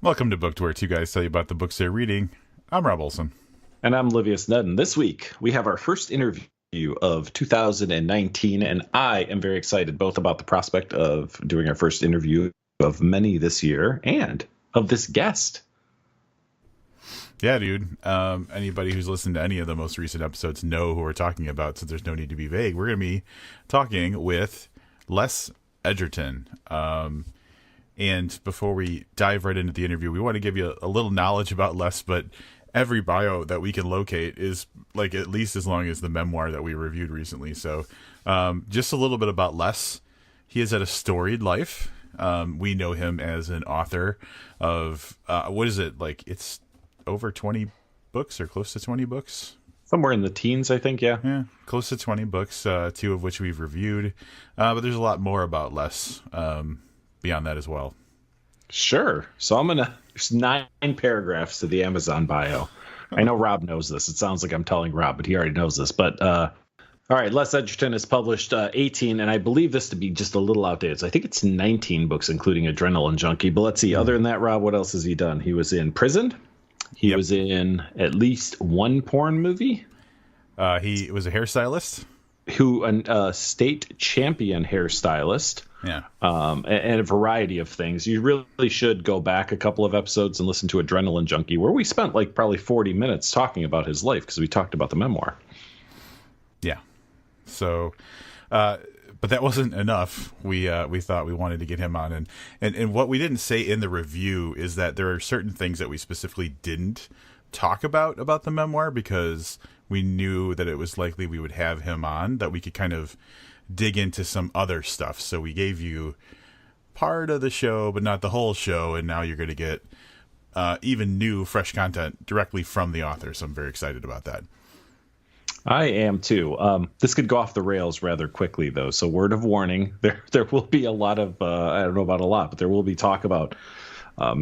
Welcome to Booked, where two guys tell you about the books they're reading. I'm Rob Olson. And I'm Livius Nedden. This week, we have our first interview of 2019, and I am very excited both about the prospect of doing our first interview of many this year and of this guest. Yeah, dude. Anybody who's listened to any of the most recent episodes know who we're talking about, so there's no need to be vague. We're going to be talking with Les Edgerton. And before we dive right into the interview, we want to give you a little knowledge about Les, but every bio that we can locate is like at least as long as the memoir that we reviewed recently. So just a little bit about Les. He has had a storied life. We know him as an author of, what is it? Like it's over 20 books or close to 20 books. Somewhere in the teens, I think, yeah. Yeah, close to 20 books, two of which we've reviewed. But there's a lot more about Les beyond that as well. Sure. So there's 9 paragraphs to the Amazon bio. I know Rob knows this. It sounds like I'm telling Rob, but he already knows this. But all right, Les Edgerton has published 18, and I believe this to be just a little outdated. So I think it's 19 books, including Adrenaline Junkie. But let's see. Other than that, Rob, what else has he done? He was in Prison. He was in at least one porn movie. He was a hairstylist. A state champion hairstylist. Yeah. And a variety of things. You really should go back a couple of episodes and listen to Adrenaline Junkie, where we spent like probably 40 minutes talking about his life because we talked about the memoir. Yeah. So, but that wasn't enough. We thought we wanted to get him on, and what we didn't say in the review is that there are certain things that we specifically didn't talk about the memoir because we knew that it was likely we would have him on, that we could kind of dig into some other stuff. So we gave you part of the show, but not the whole show, and now you're going to get even new, fresh content directly from the author. So I'm very excited about that. I am too. This could go off the rails rather quickly, though. So word of warning, there will be a lot of, I don't know about a lot, but there will be talk about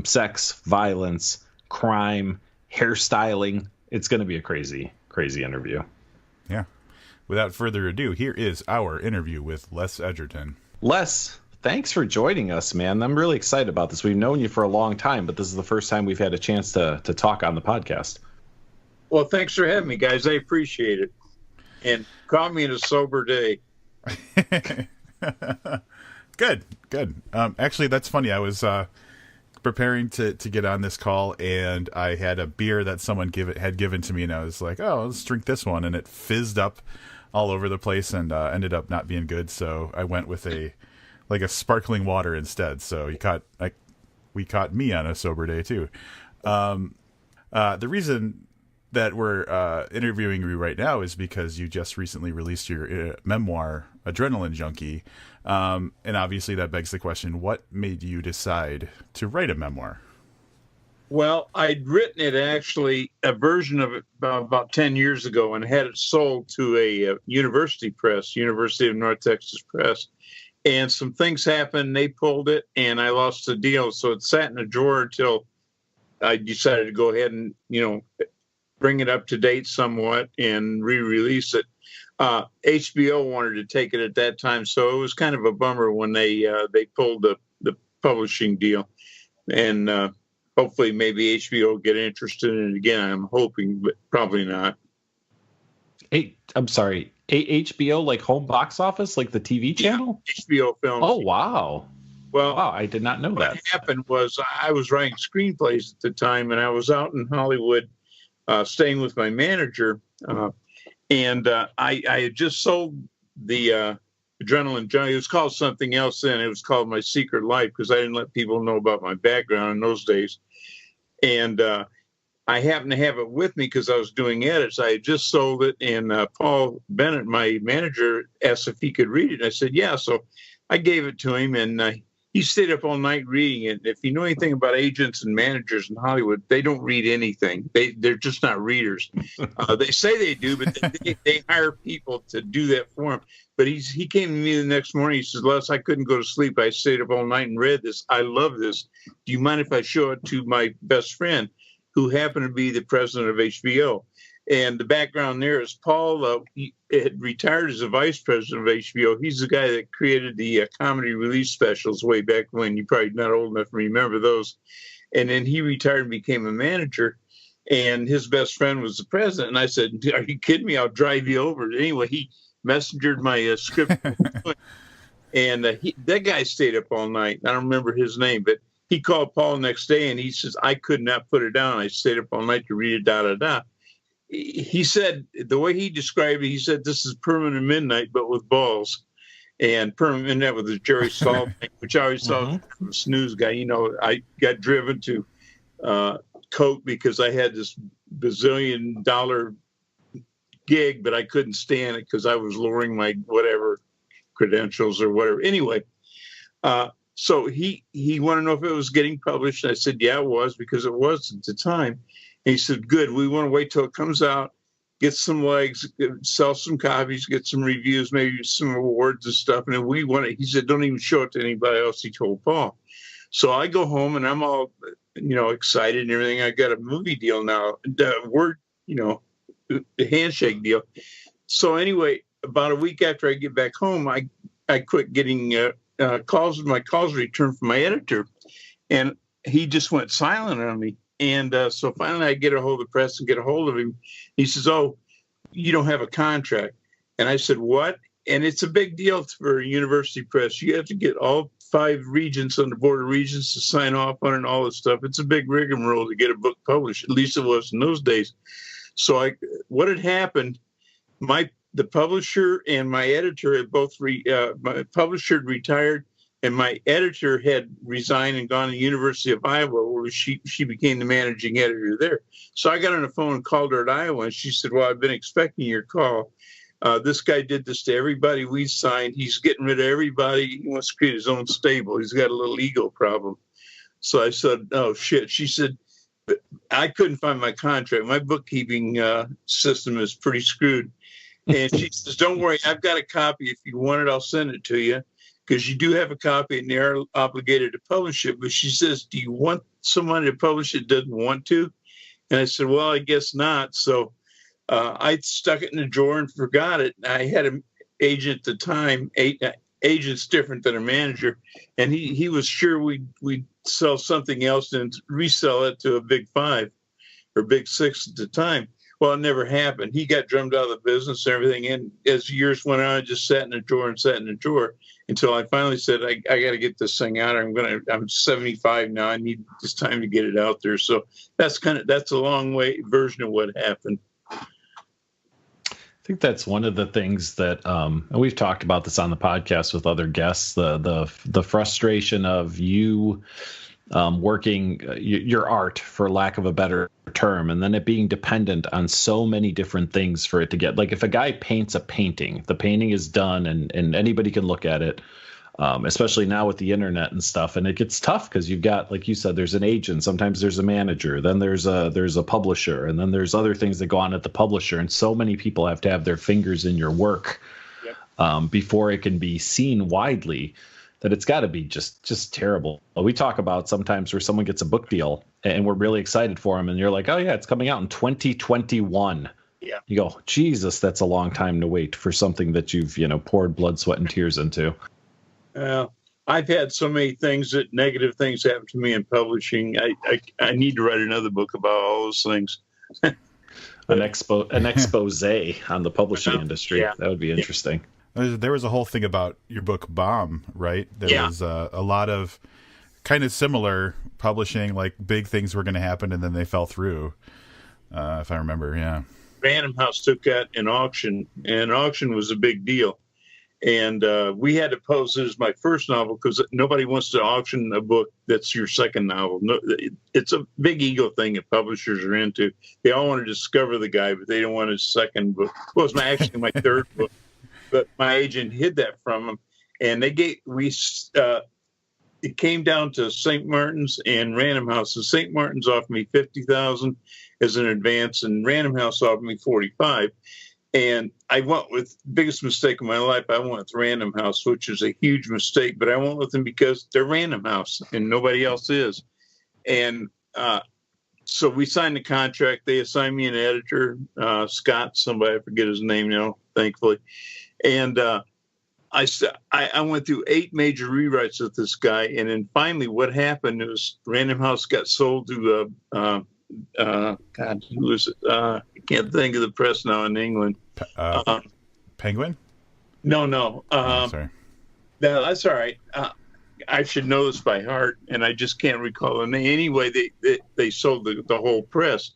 sex, violence, crime, hairstyling. It's going to be a crazy, crazy interview. Yeah. Without further ado, here is our interview with Les Edgerton. Les, thanks for joining us, man. I'm really excited about this. We've known you for a long time, but this is the first time we've had a chance to talk on the podcast. Well, thanks for having me, guys. I appreciate it. And call me on a sober day. Good. Actually, that's funny. I was preparing to get on this call, and I had a beer that someone had given to me, and I was like, oh, let's drink this one. And it fizzed up all over the place and ended up not being good. So I went with a sparkling water instead. So we caught me on a sober day too. The reason that we're interviewing you right now is because you just recently released your memoir, Adrenaline Junkie. And obviously that begs the question, what made you decide to write a memoir? Well, I'd written it actually, a version of it about 10 years ago, and had it sold to a university press, University of North Texas Press. And some things happened. They pulled it, and I lost the deal. So it sat in a drawer until I decided to go ahead and, bring it up to date somewhat and re-release it. HBO wanted to take it at that time, so it was kind of a bummer when they pulled the publishing deal. And hopefully maybe HBO will get interested in it again. I'm hoping, but probably not. Hey, I'm sorry. HBO, like home box office, like the TV channel? HBO Films. Oh, wow. Well, wow, I did not know that. What happened was I was writing screenplays at the time, and I was out in Hollywood staying with my manager. And I had just sold the Adrenaline Junkie. It was called something else then. It was called My Secret Life because I didn't let people know about my background in those days. And I happened to have it with me because I was doing edits. I had just sold it, and Paul Bennett, my manager, asked if he could read it. And I said, yeah. So I gave it to him, and he stayed up all night reading it. If you know anything about agents and managers in Hollywood, they don't read anything. They're just not readers. They say they do, but they hire people to do that for them. But he came to me the next morning. He says, Les, I couldn't go to sleep. I stayed up all night and read this. I love this. Do you mind if I show it to my best friend, who happened to be the president of HBO? And the background there is Paul he had retired as a vice president of HBO. He's the guy that created the comedy release specials way back when. You're probably not old enough to remember those. And then he retired and became a manager. And his best friend was the president. And I said, "Are you kidding me? I'll drive you over." Anyway, he messengered my script. And that guy stayed up all night. I don't remember his name, but he called Paul next day and he says, "I could not put it down. I stayed up all night to read it, da, da, da." He said, the way he described it, he said, "This is Permanent Midnight, but with balls." And Permanent Midnight with the Jerry Stahl thing, which I always saw from a snooze guy. You know, I got driven to Coke because I had this bazillion-dollar gig, but I couldn't stand it because I was lowering my whatever credentials or whatever. Anyway, so he wanted to know if it was getting published. I said, yeah, it was, because it was at the time. And he said, good, we want to wait till it comes out, get some legs, sell some copies, get some reviews, maybe some awards and stuff. And then we want it. He said, don't even show it to anybody else. He told Paul. So I go home and I'm all, excited and everything. I got a movie deal now, the word, the handshake deal. So anyway, about a week after I get back home, I quit getting calls. My calls returned from my editor, and he just went silent on me. And so finally I get a hold of the press and get a hold of him. He says, "Oh, you don't have a contract." And I said, "What?" And it's a big deal for a university press. You have to get all 5 regents on the board of regents to sign off on it and all this stuff. It's a big rigmarole to get a book published. At least it was in those days. So what had happened, the publisher and my editor had both, my publisher had retired and my editor had resigned and gone to the University of Iowa, where she became the managing editor there. So I got on the phone and called her at Iowa, and she said, "Well, I've been expecting your call. This guy did this to everybody we signed. He's getting rid of everybody. He wants to create his own stable. He's got a little ego problem." So I said, "Oh, shit." She said, "I couldn't find my contract. My bookkeeping system is pretty screwed." And she says, "Don't worry. I've got a copy. If you want it, I'll send it to you, because you do have a copy and they're obligated to publish it." But she says, "Do you want someone to publish it doesn't want to?" And I said, "Well, I guess not." So I stuck it in a drawer and forgot it. I had an agent at the time. Agent's different than a manager, and he was sure we'd sell something else and resell it to a big 5 or big 6 at the time. Well, it never happened. He got drummed out of the business and everything. And as years went on, I just sat in a drawer and sat in a drawer until I finally said, I got to get this thing out. I'm 75 now. I need this time to get it out there. So that's a long way version of what happened. I think that's one of the things that, and we've talked about this on the podcast with other guests, the frustration of you working your art, for lack of a better term, and then it being dependent on so many different things for it to get, like, if a guy paints a painting, the painting is done and anybody can look at it, especially now with the internet and stuff, and it gets tough because you've got, like you said, there's an agent, sometimes there's a manager, then there's a publisher, and then there's other things that go on at the publisher, and so many people have to have their fingers in your work before it can be seen widely, that it's got to be just terrible. We talk about sometimes where someone gets a book deal and we're really excited for them, and you're like, "Oh yeah, it's coming out in 2021. Yeah. You go, Jesus, that's a long time to wait for something that you've poured blood, sweat, and tears into. I've had so many negative things happen to me in publishing. I need to write another book about all those things. An expose on the publishing industry. Yeah. That would be interesting. There was a whole thing about your book Bomb, right? There was a lot of kind of similar publishing, like big things were going to happen and then they fell through, if I remember. Yeah. Random House took that in auction, and auction was a big deal. And we had to pose it as my first novel because nobody wants to auction a book that's your second novel. No, it's a big ego thing that publishers are into. They all want to discover the guy, but they don't want his second book. Well, it's actually my third book. But my agent hid that from him, and it came down to St. Martin's and Random House. And St. Martin's offered me $50,000 as an advance, and Random House offered me $45,000. And I went with biggest mistake of my life. I went with Random House, which is a huge mistake, but I went with them because they're Random House and nobody else is. And so we signed the contract. They assigned me an editor, Scott, somebody, I forget his name now, thankfully. And I went through 8 major rewrites with this guy, and then finally, what happened was Random House got sold to God, who was it? I can't think of the press now in England. Penguin? No. Sorry. No, that's all right. I should know this by heart, and I just can't recall the name. Anyway, they sold the whole press.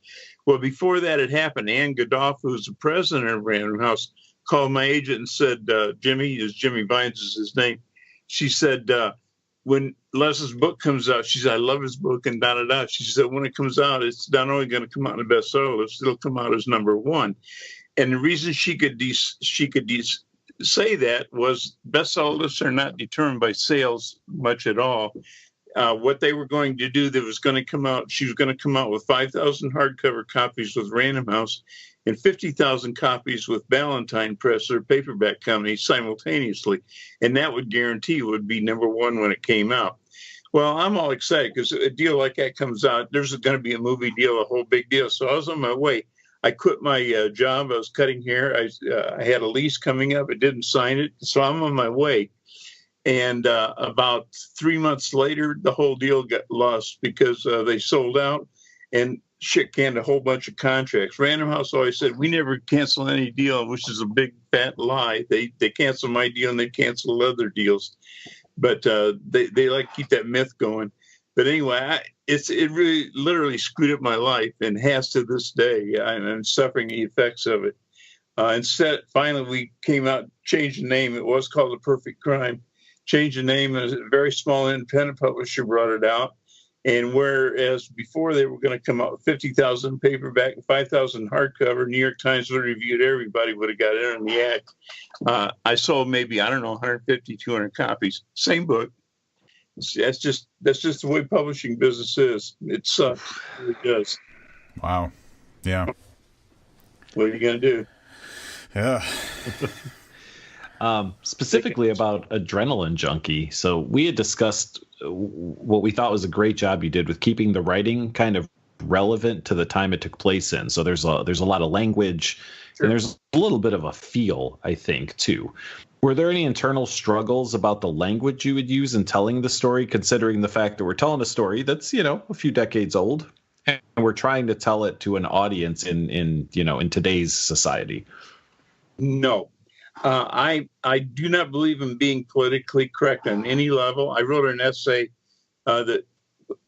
Well, before that had happened, Ann Godolph, who's the president of Random House, called my agent and said, Jimmy Vines is his name. She said, when Les's book comes out, she said, I love his book and da-da-da. She said, when it comes out, it's not only going to come out in the bestseller list, it'll come out as #1. And the reason she could say that was bestseller lists are not determined by sales much at all. What they were going to do, she was going to come out with 5,000 hardcover copies with Random House and 50,000 copies with Ballantine Press, their paperback company, simultaneously. And that would guarantee it would be #1 when it came out. Well, I'm all excited because a deal like that comes out, there's going to be a movie deal, a whole big deal. So I was on my way. I quit my job. I was cutting hair. I had a lease coming up. I didn't sign it. So I'm on my way. And about 3 months later, the whole deal got lost because they sold out and shit canned a whole bunch of contracts. Random House always said, we never cancel any deal, which is a big fat lie. They cancel my deal and they cancel other deals. But they like to keep that myth going. But anyway, it really literally screwed up my life and has to this day. I'm suffering the effects of it. Instead, finally, we came out, changed the name. It was called The Perfect Crime. Changed the name, and a very small independent publisher brought it out. And whereas before they were going to come out with 50,000 paperback and 5,000 hardcover, New York Times would have reviewed everybody, would have got in on the act. I sold maybe, 150, 200 copies. Same book. That's just the way publishing business is. It sucks. It really does. Wow. Yeah. What are you going to do? Yeah. Specifically about Adrenaline Junkie. So we had discussed what we thought was a great job you did with keeping the writing kind of relevant to the time it took place in. So there's a lot of language, sure, and there's a little bit of a feel, I think, too. Were there any internal struggles about the language you would use in telling the story, considering the fact that we're telling a story that's, a few decades old, and we're trying to tell it to an audience in today's society? No. I do not believe in being politically correct on any level. I wrote an essay that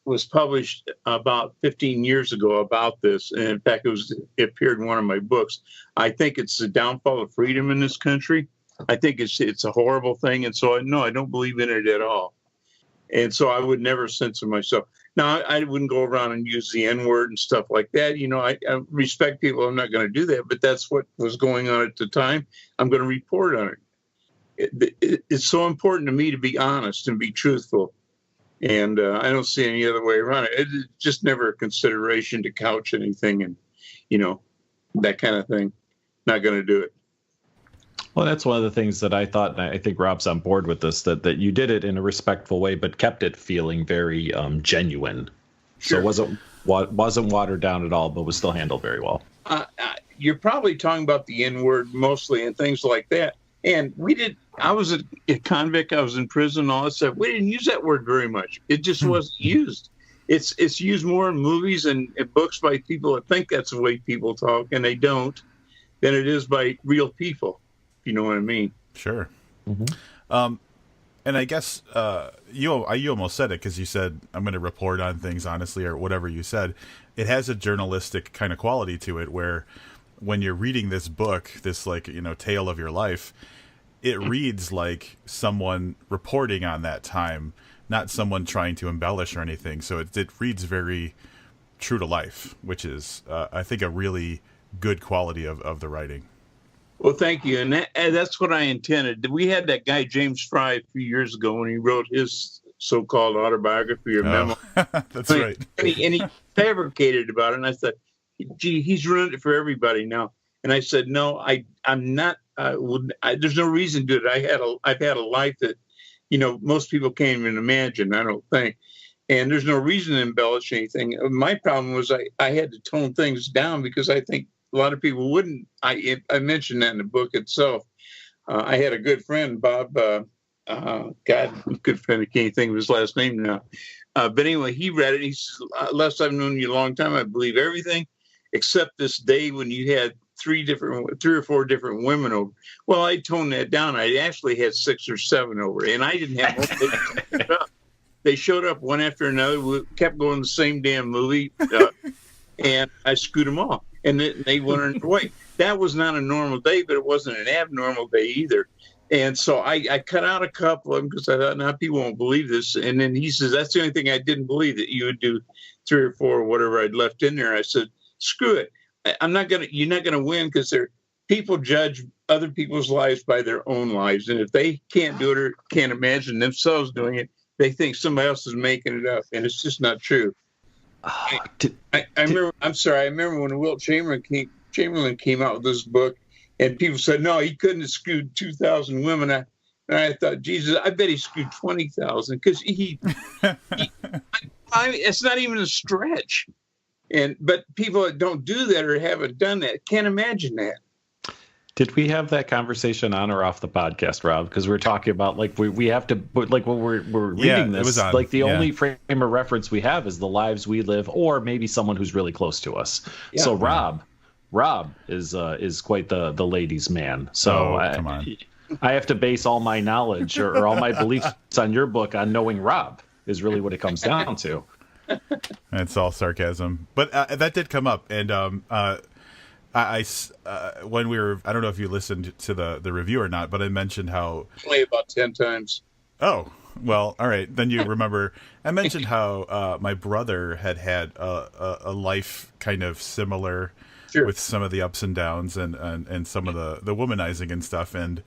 was published about 15 years ago about this. And in fact, it appeared in one of my books. I think it's the downfall of freedom in this country. I think it's a horrible thing. And so, no, I don't believe in it at all. And so I would never censor myself. Now, I wouldn't go around and use the N-word and stuff like that. I respect people. I'm not going to do that. But that's what was going on at the time. I'm going to report on it. It's so important to me to be honest and be truthful. And I don't see any other way around it. It's just never a consideration to couch anything and, that kind of thing. Not going to do it. Well, that's one of the things that I thought, and I think Rob's on board with this, that you did it in a respectful way, but kept it feeling very genuine. Sure. So it wasn't watered down at all, but was still handled very well. You're probably talking about the N-word mostly and things like that. And I was a convict, I was in prison, all that stuff. We didn't use that word very much. It just wasn't used. It's used more in movies and books by people that think that's the way people talk, and they don't, than it is by real people. You know what I mean? Sure. Mm-hmm. And I guess you almost said it because you said, I'm going to report on things honestly, or whatever you said. It has a journalistic kind of quality to it where when you're reading this book, this tale of your life, it reads like someone reporting on that time, not someone trying to embellish or anything. So it reads very true to life, which is, I think, a really good quality of the writing. Well, thank you. And that's what I intended. We had that guy, James Frey, a few years ago when he wrote his so-called autobiography or memoir. That's right. And he fabricated about it. And I said, gee, he's ruined it for everybody now. And I said, no, I'm not. There's no reason to do it. I've had a life that, most people can't even imagine, I don't think. And there's no reason to embellish anything. My problem was I had to tone things down because I think a lot of people wouldn't. I mentioned that in the book itself. I had a good friend, Bob. Good friend. I can't think of his last name now. But anyway, he read it. He says, "Les, I've known you a long time. I believe everything, except this day when you had three or four different women over." Well, I toned that down. I actually had 6 or 7 over, and I didn't have one. They showed up one after another. We kept going the same damn movie, and I screwed them all. And they went on their way. That was not a normal day, but it wasn't an abnormal day either. And so I cut out a couple of them because I thought, now people won't believe this. And then he says, that's the only thing I didn't believe, that you would do 3 or 4 or whatever I'd left in there. I said, screw it. You're not gonna win, because people judge other people's lives by their own lives. And if they can't do it or can't imagine themselves doing it, they think somebody else is making it up. And it's just not true. I remember when Wilt Chamberlain came out with this book, and people said, no, he couldn't have screwed 2,000 women. And I thought, Jesus, I bet he screwed 20,000, because it's not even a stretch. But people that don't do that or haven't done that can't imagine that. Did we have that conversation on or off the podcast, Rob? Because we're talking about, like, we have to put, like, when we're reading this, like, the only frame of reference we have is the lives we live, or maybe someone who's really close to us. Yeah. So Rob is quite the ladies' man. So come on. I have to base all my knowledge or all my beliefs on your book on knowing Rob is really what it comes down to. It's all sarcasm, but that did come up, and when we were, I don't know if you listened to the review or not, but I mentioned how only about 10 times. Oh, well, all right. Then you remember I mentioned how my brother had a life kind of similar, sure, with some of the ups and downs and some of the womanizing and stuff. And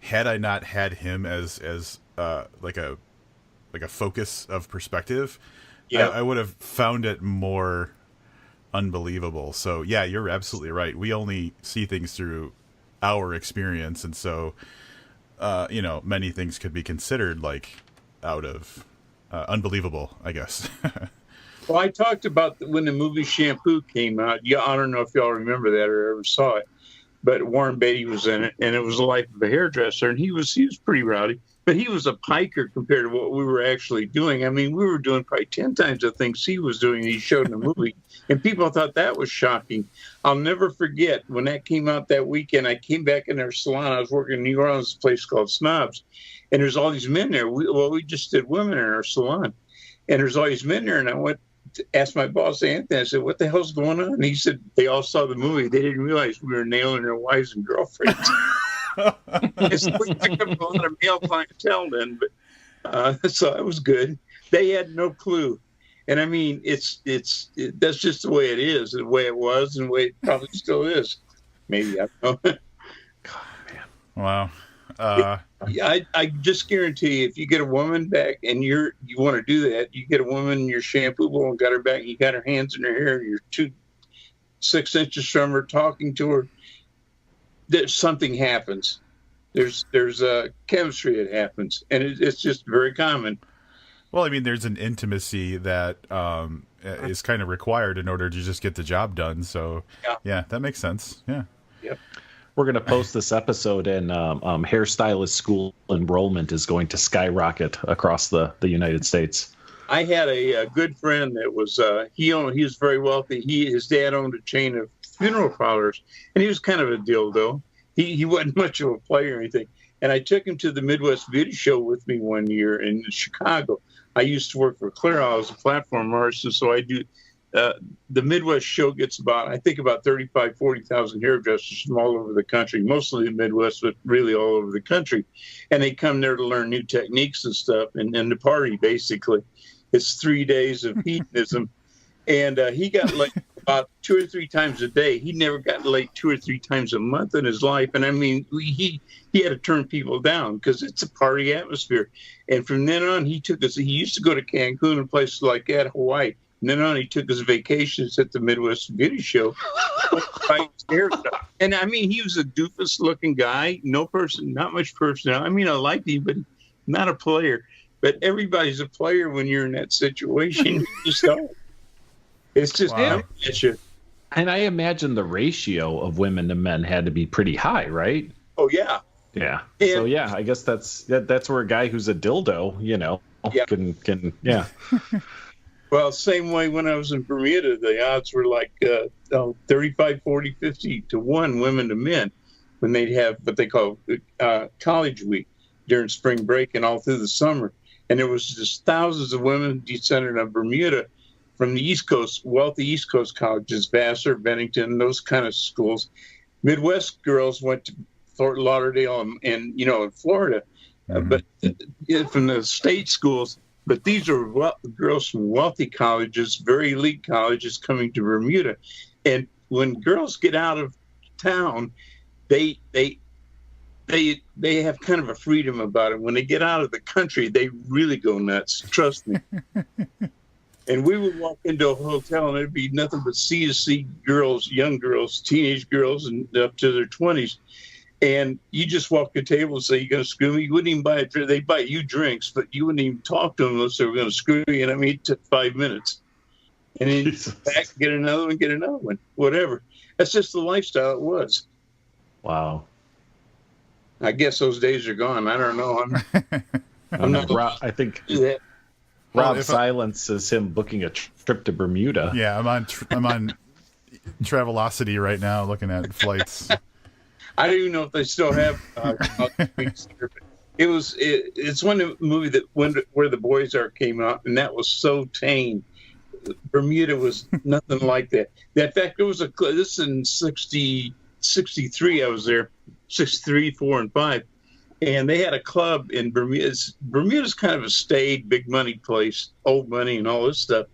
had I not had him as like a focus of perspective, yeah, I would have found it more unbelievable. So yeah, you're absolutely right. We only see things through our experience, and so many things could be considered like out of unbelievable, I guess. Well, I talked about when the movie Shampoo came out. Yeah, I don't know if y'all remember that or ever saw it, but Warren Beatty was in it, and it was the life of a hairdresser, and he was pretty rowdy. But he was a piker compared to what we were actually doing. I mean, we were doing probably 10 times the things he was doing, he showed in the movie. And people thought that was shocking. I'll never forget when that came out that weekend. I came back in their salon. I was working in New Orleans, a place called Snobs. And there's all these men there. We just did women in our salon. And there's all these men there. And I went to ask my boss, Anthony, I said, what the hell's going on? And he said, they all saw the movie. They didn't realize we were nailing their wives and girlfriends. It's picked up a lot of male clientele then, but so it was good. They had no clue, and I mean, that's just the way it is, the way it was, and the way it probably still is. Maybe, I don't know. God, man, wow. I just guarantee you, if you get a woman back and you want to do that, you get a woman in your shampoo bowl and got her back, and you got her hands in her hair, you're 6 inches from her, talking to her. There's something happens. There's a chemistry that happens, and it's just very common. Well, I mean, there's an intimacy that is kind of required in order to just get the job done. So, yeah, that makes sense. Yeah. Yep. We're going to post this episode, and hairstylist school enrollment is going to skyrocket across the United States. I had a good friend that was he was very wealthy. His dad owned a chain of funeral parlors, and he was kind of a dildo. He wasn't much of a player or anything. And I took him to the Midwest Beauty Show with me one year in Chicago. I used to work for Clear. I was a platform artist, and so I do. The Midwest Show gets about 35,000, 40,000 hairdressers from all over the country, mostly the Midwest, but really all over the country. And they come there to learn new techniques and stuff, and to party, basically. It's 3 days of hedonism. And he got late about 2 or 3 times a day. He never got late 2 or 3 times a month in his life. And I mean, he had to turn people down because it's a party atmosphere. And from then on, he used to go to Cancun and places like that, Hawaii. And then on, he took his vacations at the Midwest Beauty Show. And I mean, he was a doofus-looking guy. Not much personality. I mean, I liked him, but not a player. But everybody's a player when you're in that situation. You just don't. It's just wow. And I imagine the ratio of women to men had to be pretty high, right? Oh, yeah. Yeah. And, So yeah, I guess that's where a guy who's a dildo, Yeah. can yeah. Well, same way when I was in Bermuda, the odds were like 35, 40, 50 to 1 women to men when they'd have what they call college week during spring break and all through the summer. And there was just thousands of women descended on Bermuda from the East Coast, wealthy East Coast colleges, Vassar, Bennington, those kind of schools. Midwest girls went to Fort Lauderdale and in Florida, but from the state schools. But these are girls from wealthy colleges, very elite colleges, coming to Bermuda. And when girls get out of town, they have kind of a freedom about it. When they get out of the country, they really go nuts. Trust me. And we would walk into a hotel, and there'd be nothing but C girls, young girls, teenage girls, and up to their 20s. And you just walk the table and say, "You're going to screw me?" You wouldn't even buy a drink. They buy you drinks, but you wouldn't even talk to them unless they were going to screw you. And I mean, it took 5 minutes. And then you back, get another one, whatever. That's just the lifestyle it was. Wow. I guess those days are gone. I don't know. I'm not. I think that. Rob silences him booking a trip to Bermuda. Yeah, I'm on Travelocity right now looking at flights. I don't even know if they still have. It's one movie that Where the Boys Are came out, and that was so tame. Bermuda was nothing like that. In fact, there was this in 63. I was there, 63, 4, and 5. And they had a club in Bermuda. Bermuda's kind of a staid, big money place, old money and all this stuff,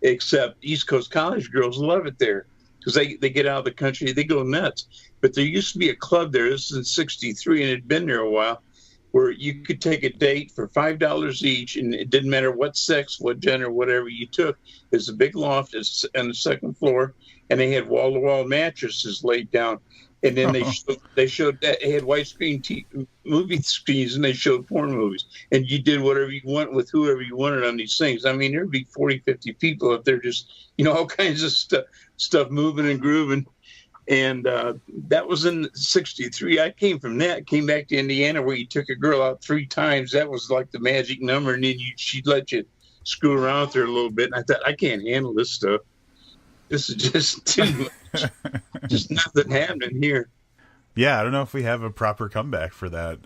except East Coast college girls love it there because they get out of the country, they go nuts. But there used to be a club there, this is in 63, and it had been there a while, where you could take a date for $5 each, and it didn't matter what sex, what gender, whatever you took. There's a big loft on the second floor, and they had wall-to-wall mattresses laid down. And then they showed that they had widescreen movie screens, and they showed porn movies. And you did whatever you want with whoever you wanted on these things. I mean, there'd be 40, 50 people up there just, all kinds of stuff moving and grooving. And that was in 63. I came from that, came back to Indiana where you took a girl out 3 times. That was like the magic number. And then she'd let you screw around with her a little bit. And I thought, I can't handle this stuff. This is just too much. Just nothing happening here. Yeah, I don't know if we have a proper comeback for that.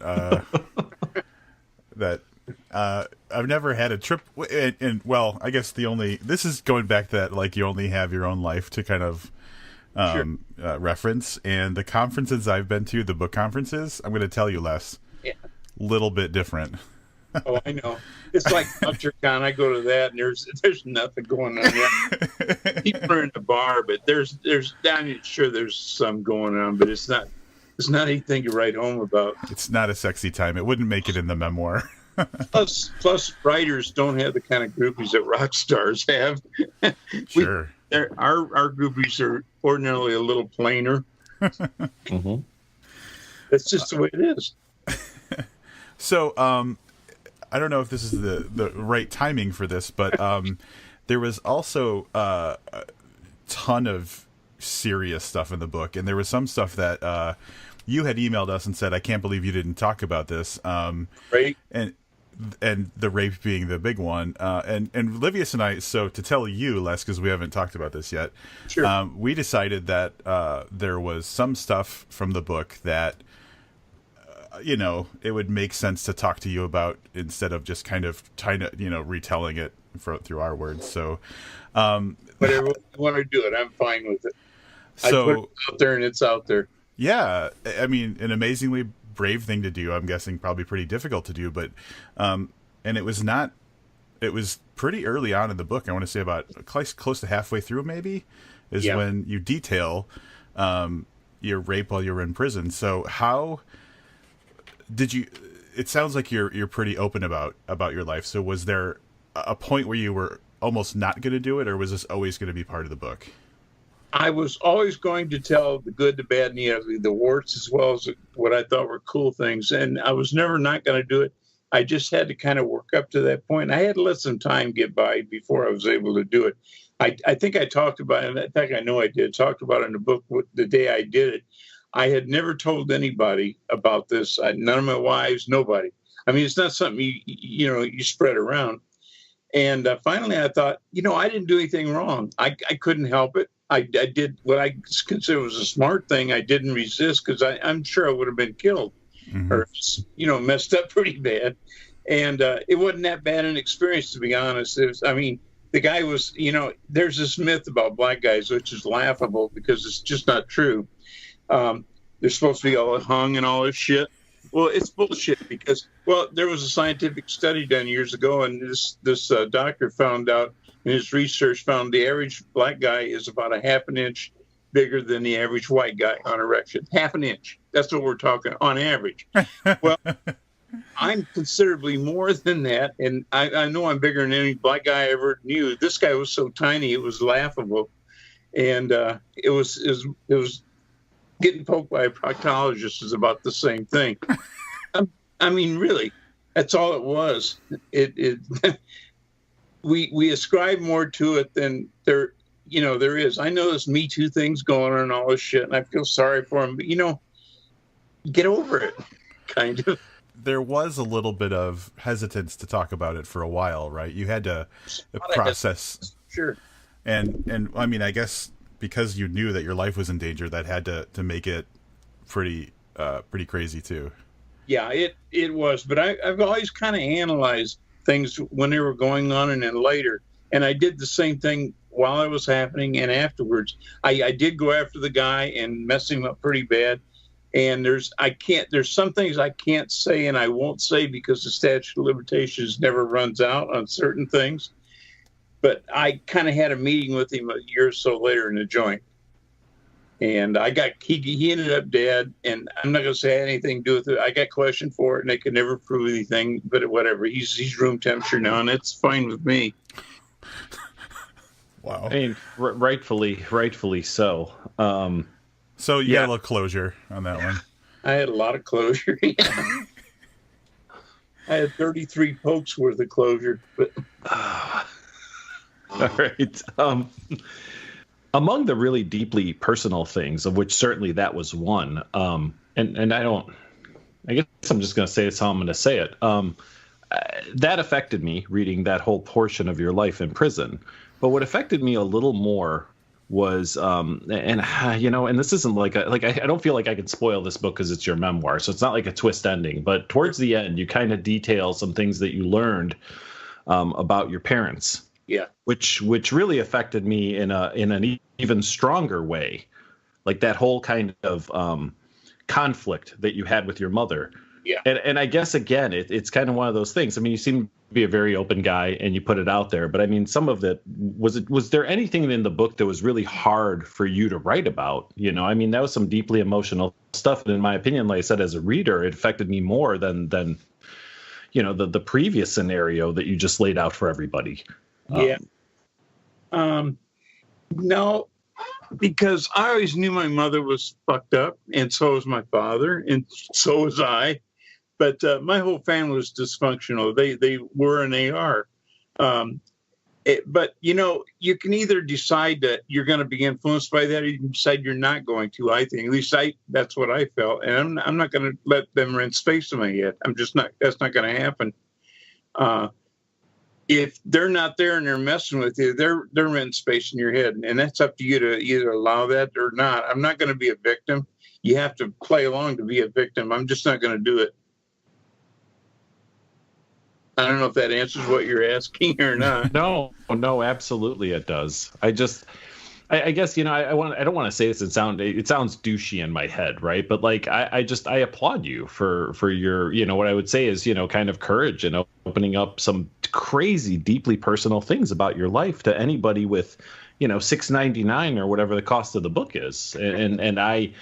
I've never had a trip, and well, I guess this is going back to that, like, you only have your own life to kind of reference. And the conferences I've been to, the book conferences, I'm going to tell you, Les, little bit different. Oh, I know. It's like UltraCon. I go to that, and there's nothing going on there. People are in the bar, but there's I'm sure there's some going on, but it's not anything to write home about. It's not a sexy time. It wouldn't make it in the memoir. Plus, writers don't have the kind of groupies that rock stars have. Sure. Our groupies are ordinarily a little plainer. Mm-hmm. That's just the way it is. So, I don't know if this is the right timing for this, but there was also a ton of serious stuff in the book, and there was some stuff that you had emailed us and said, "I can't believe you didn't talk about this." Right. And the rape being the big one. And Livius and I, so to tell you, Les, because we haven't talked about this yet, sure. We decided that there was some stuff from the book that it would make sense to talk to you about instead of just kind of retelling it through our words. So, whatever you want to do it, I'm fine with it. So, I put it out there, and it's out there. Yeah, I mean, an amazingly brave thing to do. I'm guessing probably pretty difficult to do, but and it was pretty early on in the book. I want to say about close to halfway through, maybe, is when you detail your rape while you were in prison. So how did you? It sounds like you're pretty open about your life. So was there a point where you were almost not going to do it, or was this always going to be part of the book? I was always going to tell the good, the bad, and the ugly, the warts as well as what I thought were cool things. And I was never not going to do it. I just had to kind of work up to that point. I had to let some time get by before I was able to do it. I think I talked about it. In fact, I know I did. Talked about it in the book the day I did it. I had never told anybody about this. None of my wives, nobody. I mean, it's not something you spread around. And finally, I thought, I didn't do anything wrong. I couldn't help it. I did what I consider was a smart thing. I didn't resist because I'm sure I would have been killed or, messed up pretty bad. And it wasn't that bad an experience, to be honest. The guy was, there's this myth about black guys, which is laughable because it's just not true. They're supposed to be all hung and all this shit. Well, it's bullshit because, there was a scientific study done years ago, and this doctor found out in his research found the average black guy is about a half an inch bigger than the average white guy on erection. Half an inch. That's what we're talking on average. Well, I'm considerably more than that, and I know I'm bigger than any black guy I ever knew. This guy was so tiny it was laughable, and it was getting poked by a proctologist is about the same thing. I mean, really, that's all it was. We ascribe more to it than there is. I know this Me Too thing's going on and all this shit, and I feel sorry for him, but get over it, kind of. There was a little bit of hesitance to talk about it for a while, right? You had to process. Sure. And I mean, I guess because you knew that your life was in danger, that had to make it pretty crazy too. Yeah, it was. But I've always kind of analyzed things when they were going on and then later. And I did the same thing while it was happening and afterwards. I did go after the guy and mess him up pretty bad. And there's some things I can't say and I won't say because the statute of limitations never runs out on certain things. But I kind of had a meeting with him a year or so later in the joint. And he ended up dead, and I'm not going to say I had anything to do with it. I got questioned for it, and they could never prove anything, but whatever. He's room temperature now, and it's fine with me. Wow. I mean, rightfully so. So you got a little closure on that one. I had a lot of closure. Yeah. I had 33 pokes worth of closure. But all right. Among the really deeply personal things, of which certainly that was one, and I guess I'm just going to say it's how I'm going to say it. That affected me, reading that whole portion of your life in prison. But what affected me a little more was, and this isn't I don't feel like I can spoil this book because it's your memoir, so it's not like a twist ending. But towards the end, you kind of detail some things that you learned about your parents. Yeah, which really affected me in an even stronger way, like that whole kind of conflict that you had with your mother. Yeah, and I guess again, it's kind of one of those things. I mean, you seem to be a very open guy, and you put it out there. But I mean, some of it was there anything in the book that was really hard for you to write about? I mean, that was some deeply emotional stuff. And in my opinion, like I said, as a reader, it affected me more than the previous scenario that you just laid out for everybody. Yeah. No, because I always knew my mother was fucked up, and so was my father, and so was I. But my whole family was dysfunctional. They were and they are. But you can either decide that you're going to be influenced by that, or you can decide you're not going to. I think, at least that's what I felt, and I'm not going to let them rent space in my head. I'm just not. That's not going to happen. If they're not there and they're messing with you, they're renting space in your head. And that's up to you to either allow that or not. I'm not going to be a victim. You have to play along to be a victim. I'm just not going to do it. I don't know if that answers what you're asking or not. No, absolutely it does. I guess, I don't want to say this. It sounds douchey in my head, right? But I applaud you for your, what I would say is, kind of courage and opening up some crazy, deeply personal things about your life to anybody with, $6.99 or whatever the cost of the book is. And I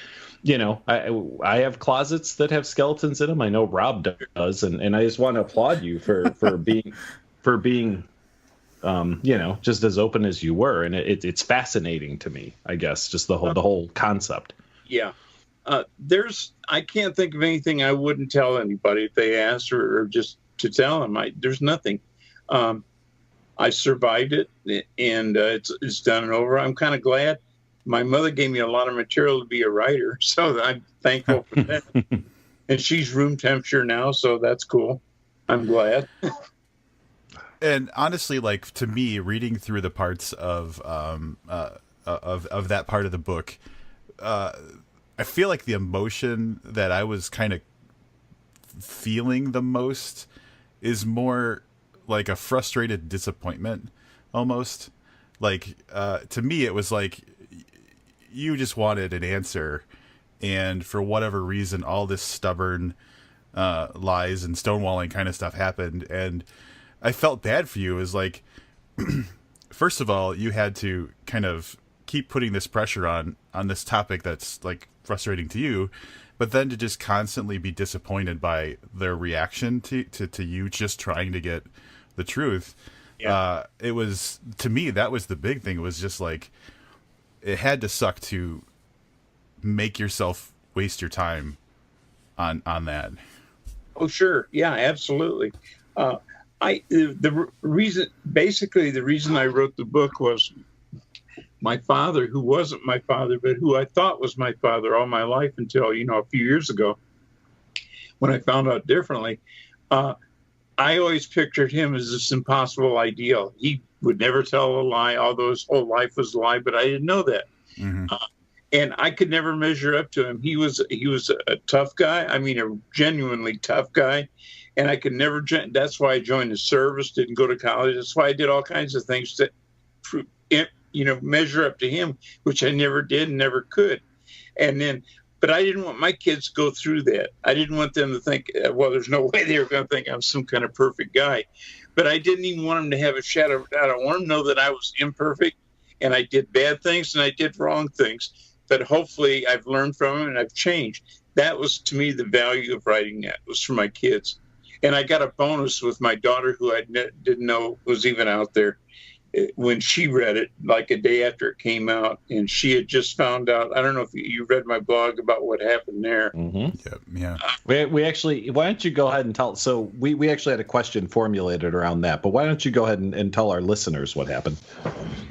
have closets that have skeletons in them. I know Rob does, and I just want to applaud you for being just as open as you were, and it's fascinating to me. I guess just the whole concept. Yeah, I can't think of anything I wouldn't tell anybody if they asked, or just to tell them. There's nothing. I survived it, and it's done and over. I'm kind of glad. my mother gave me a lot of material to be a writer, so I'm thankful for that. And she's room temperature now, so that's cool. I'm glad. And honestly, like, to me, reading through the parts of that part of the book, I feel like the emotion that I was kind of feeling the most is more like a frustrated disappointment, almost. Like, to me, it was like you just wanted an answer, and for whatever reason, all this stubborn lies and stonewalling kind of stuff happened, and I felt bad for you. It was like, first of all, you had to kind of keep putting this pressure on this topic that's like frustrating to you, but then to just constantly be disappointed by their reaction to you just trying to get the truth. Yeah. It was, to me, that was the big thing. It was just like, it had to suck to make yourself waste your time on that. Oh, sure. Yeah, absolutely. The reason I wrote the book was my father, who wasn't my father, but who I thought was my father all my life until, a few years ago when I found out differently. I always pictured him as this impossible ideal. He would never tell a lie, although his whole life was a lie, but I didn't know that. Mm-hmm. And I could never measure up to him. He was a tough guy. I mean, a genuinely tough guy. And I could never, that's why I joined the service, didn't go to college. That's why I did all kinds of things to, measure up to him, which I never did and never could. But I didn't want my kids to go through that. I didn't want them to think, well, there's no way they were going to think I'm some kind of perfect guy. But I didn't even want them to have a shadow of a doubt. I want them to know that I was imperfect and I did bad things and I did wrong things. But hopefully I've learned from them and I've changed. That was, to me, the value of writing that was for my kids. And I got a bonus with my daughter, who I didn't know was even out there, when she read it, like a day after it came out. And she had just found out. I don't know if you read my blog about what happened there. Mm-hmm. Yeah. We actually, why don't you go ahead and tell? So we actually had a question formulated around that, but why don't you go ahead and tell our listeners what happened?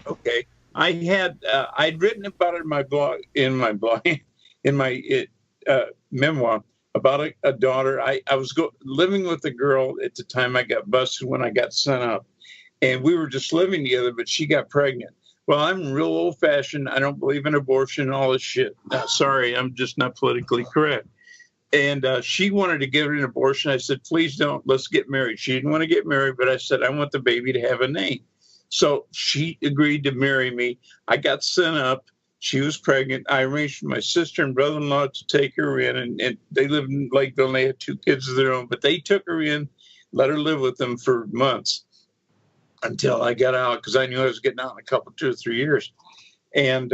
Okay. I'd written about it in my memoir about a daughter. I was living with a girl at the time I got busted when I got sent up, and we were just living together, but she got pregnant. Well, I'm real old fashioned. I don't believe in abortion and all this shit. Sorry, I'm just not politically correct. And she wanted to give her an abortion. I said, please don't, let's get married. She didn't want to get married, but I said, I want the baby to have a name. So she agreed to marry me. I got sent up. She was pregnant. I arranged for my sister and brother-in-law to take her in, and they lived in Lakeville, and they had 2 kids of their own. But they took her in, let her live with them for months until I got out, because I knew I was getting out in 2 or 3 years. And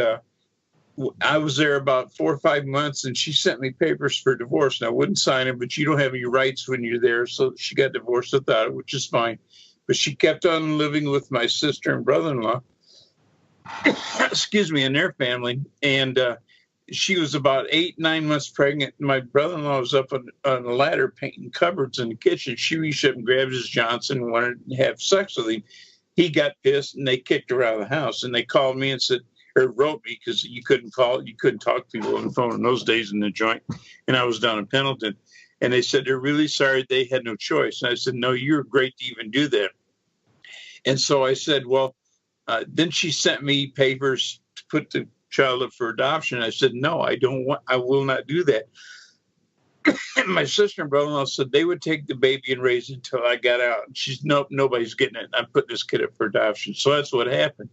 I was there about 4 or 5 months, and she sent me papers for divorce. And I wouldn't sign them, but you don't have any rights when you're there. So she got divorced without it, which is fine. But she kept on living with my sister and brother-in-law, excuse me, and their family. And she was about 8, 9 months pregnant. My brother-in-law was up on a ladder painting cupboards in the kitchen. She reached up and grabbed his Johnson and wanted to have sex with him. He got pissed, and they kicked her out of the house. And they called me and said, or wrote me, because you couldn't talk to people on the phone in those days in the joint. And I was down in Pendleton. And they said, they're really sorry, they had no choice. And I said, no, you're great to even do that. And so I said, well, then she sent me papers to put the child up for adoption. I said, no, I will not do that. And my sister and brother-in-law said they would take the baby and raise it until I got out. And she's, nope, nobody's getting it. I'm putting this kid up for adoption. So that's what happened.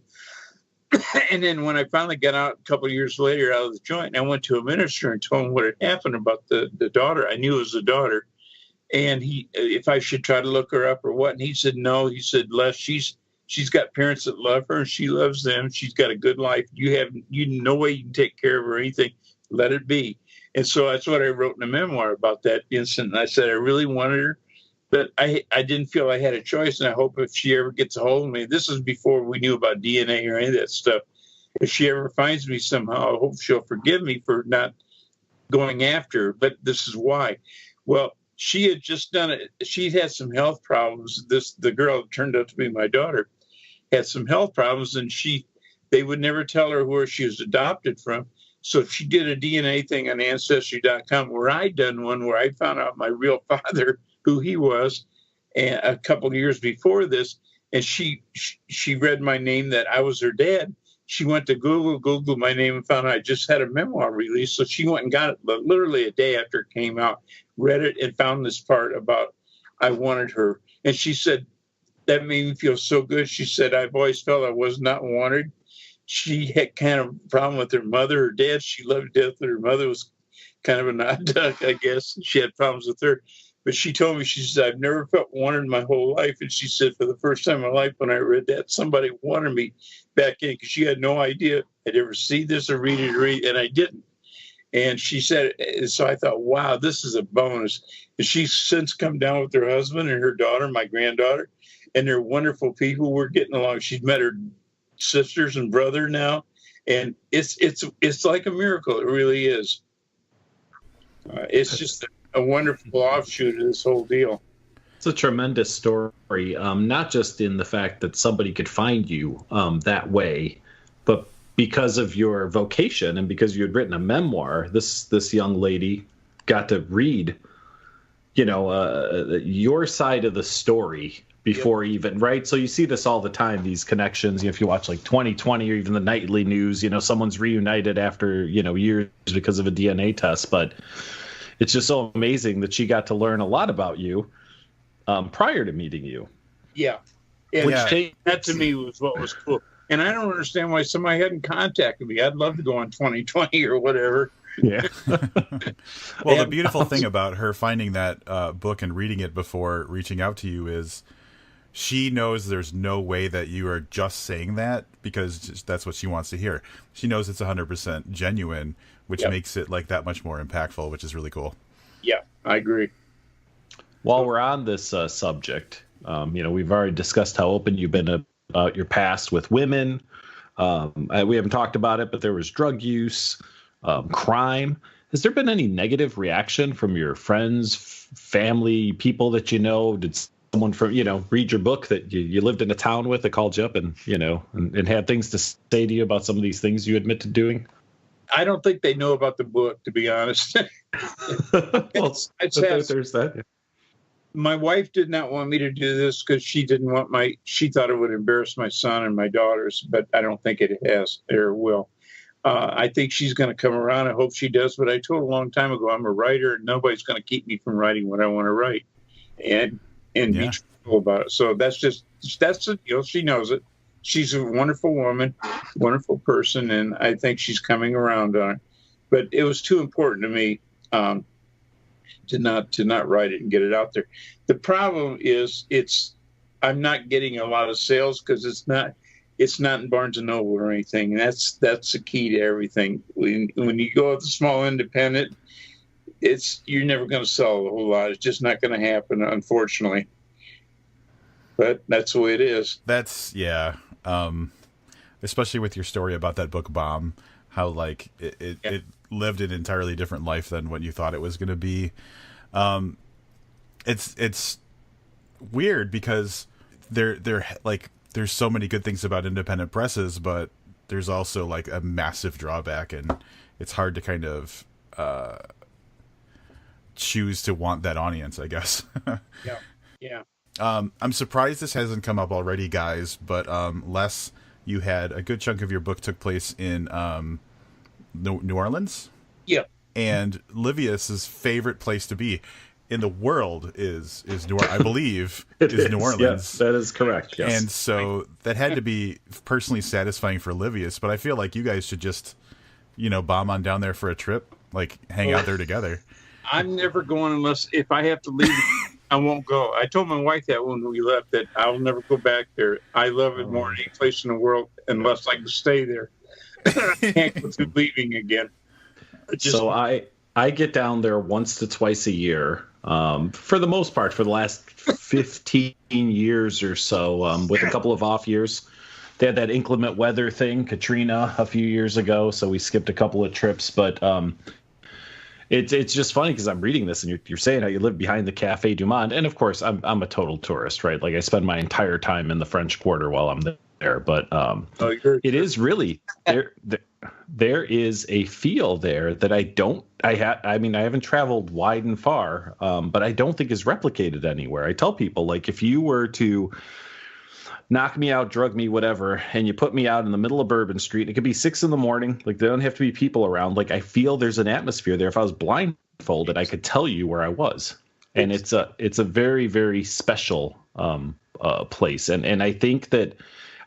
And then when I finally got out a couple of years later out of the joint, I went to a minister and told him what had happened about the daughter. I knew it was the daughter. And if I should try to look her up or what. And he said, no. He said, Les, she's got parents that love her and she loves them. She's got a good life. You no way you can take care of her or anything. Let it be. And so that's what I wrote in a memoir about that incident. And I said, I really wanted her, but I didn't feel I had a choice. And I hope if she ever gets a hold of me, this is before we knew about DNA or any of that stuff. If she ever finds me somehow, I hope she'll forgive me for not going after her. But this is why. Well, she had just done it. She'd had some health problems. The girl that turned out to be my daughter had some health problems, and she they would never tell her where she was adopted from. So she did a DNA thing on Ancestry.com, where I'd done one where I found out my real father, who he was, and a couple of years before this. And she read my name, that I was her dad. She went to Googled my name, and found out I just had a memoir release. So she went and got it, but literally a day after it came out, read it, and found this part about I wanted her. And she said, that made me feel so good. She said, I've always felt I was not wanted. She had kind of a problem with her mother. Her dad, she loved death, but her mother was kind of an odd duck, I guess. She had problems with her. But she told me, she said, I've never felt wanted my whole life. And she said, for the first time in my life, when I read that, somebody wanted me back in, because she had no idea I'd ever see this or read it, and I didn't. And she said, so I thought, wow, this is a bonus. And she's since come down with her husband and her daughter, my granddaughter, and they're wonderful people. We're getting along. She's met her sisters and brother now, and it's like a miracle. It really is. It's just a wonderful offshoot of this whole deal. It's a tremendous story, not just in the fact that somebody could find you that way, but because of your vocation and because you had written a memoir. This young lady got to read, your side of the story before even, right? So you see this all the time, these connections. If you watch like 2020 or even the nightly news, someone's reunited after, years because of a DNA test. But it's just so amazing that she got to learn a lot about you prior to meeting you. Yeah. And that to me was what was cool. And I don't understand why somebody hadn't contacted me. I'd love to go on 2020 or whatever. Yeah. Well, the beautiful thing about her finding that book and reading it before reaching out to you is she knows there's no way that you are just saying that because that's what she wants to hear. She knows it's 100% genuine, which makes it like that much more impactful, which is really cool. Yeah, I agree. While we're on this subject, we've already discussed how open you've been about your past with women. We haven't talked about it, but there was drug use, crime. Has there been any negative reaction from your friends, family, people that you know? Did someone from, read your book that you lived in a town with that called you up and, and had things to say to you about some of these things you admit to doing? I don't think they know about the book, to be honest. Well, there's that. Yeah. My wife did not want me to do this because she thought it would embarrass my son and my daughters, but I don't think it has or will. I think she's going to come around. I hope she does. But I told her a long time ago, I'm a writer, and nobody's going to keep me from writing what I want to write, and be truthful about it. So that's she knows it. She's a wonderful woman, wonderful person, and I think she's coming around on it. But it was too important to me to not write it and get it out there. The problem is I'm not getting a lot of sales because it's not in Barnes and Noble or anything. And that's the key to everything. When you go with a small independent, you're never going to sell a whole lot. It's just not going to happen, unfortunately. But that's the way it is. Especially with your story about that book bomb, how like it lived an entirely different life than what you thought it was going to be. It's weird because there's so many good things about independent presses, but there's also like a massive drawback, and it's hard to kind of choose to want that audience, I guess. Yeah. I'm surprised this hasn't come up already, guys, but Les, you had a good chunk of your book took place in New Orleans. Yeah. And Livius's favorite place to be in the world is New Orleans, I believe, is New Orleans. Yes, that is correct. Yes. And so that had to be personally satisfying for Livius, but I feel like you guys should just, bomb on down there for a trip, like hang out there together. I'm never going unless if I have to leave, I won't go. I told my wife that when we left that I'll never go back there. I love it more than any place in the world unless I can stay there. I can't go through leaving again. So I get down there once to twice a year, for the most part, for the last 15 years or so, with a couple of off years. They had that inclement weather thing, Katrina, a few years ago, so we skipped a couple of trips. But it's just funny because I'm reading this, and you're saying how you live behind the Café du Monde. And, of course, I'm a total tourist, right? Like, I spend my entire time in the French Quarter while I'm there, but it is really there is a feel there that I haven't traveled wide and far, but I don't think is replicated anywhere. I tell people, like, if you were to knock me out, drug me, whatever, and you put me out in the middle of Bourbon Street, it could be 6 a.m. Like, there don't have to be people around. Like, I feel there's an atmosphere there. If I was blindfolded, I could tell you where I was. And it's a very, very special place. And I think that,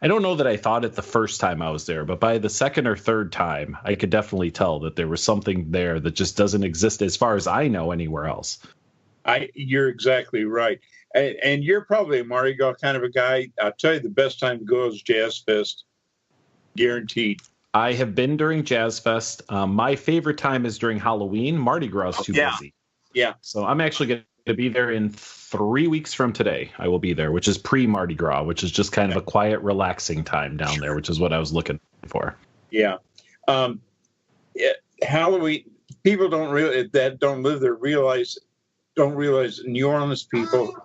I don't know that I thought it the first time I was there, but by the second or third time, I could definitely tell that there was something there that just doesn't exist, as far as I know, anywhere else. You're exactly right. And you're probably a Mardi Gras kind of a guy. I'll tell you, the best time to go is Jazz Fest. Guaranteed. I have been during Jazz Fest. My favorite time is during Halloween. Mardi Gras is too busy. Yeah. So I'm actually going to be there in 3 weeks from today. I will be there, which is pre-Mardi Gras, which is just kind of a quiet, relaxing time down there, which is what I was looking for. Yeah. Halloween, people don't live there don't realize New Orleans people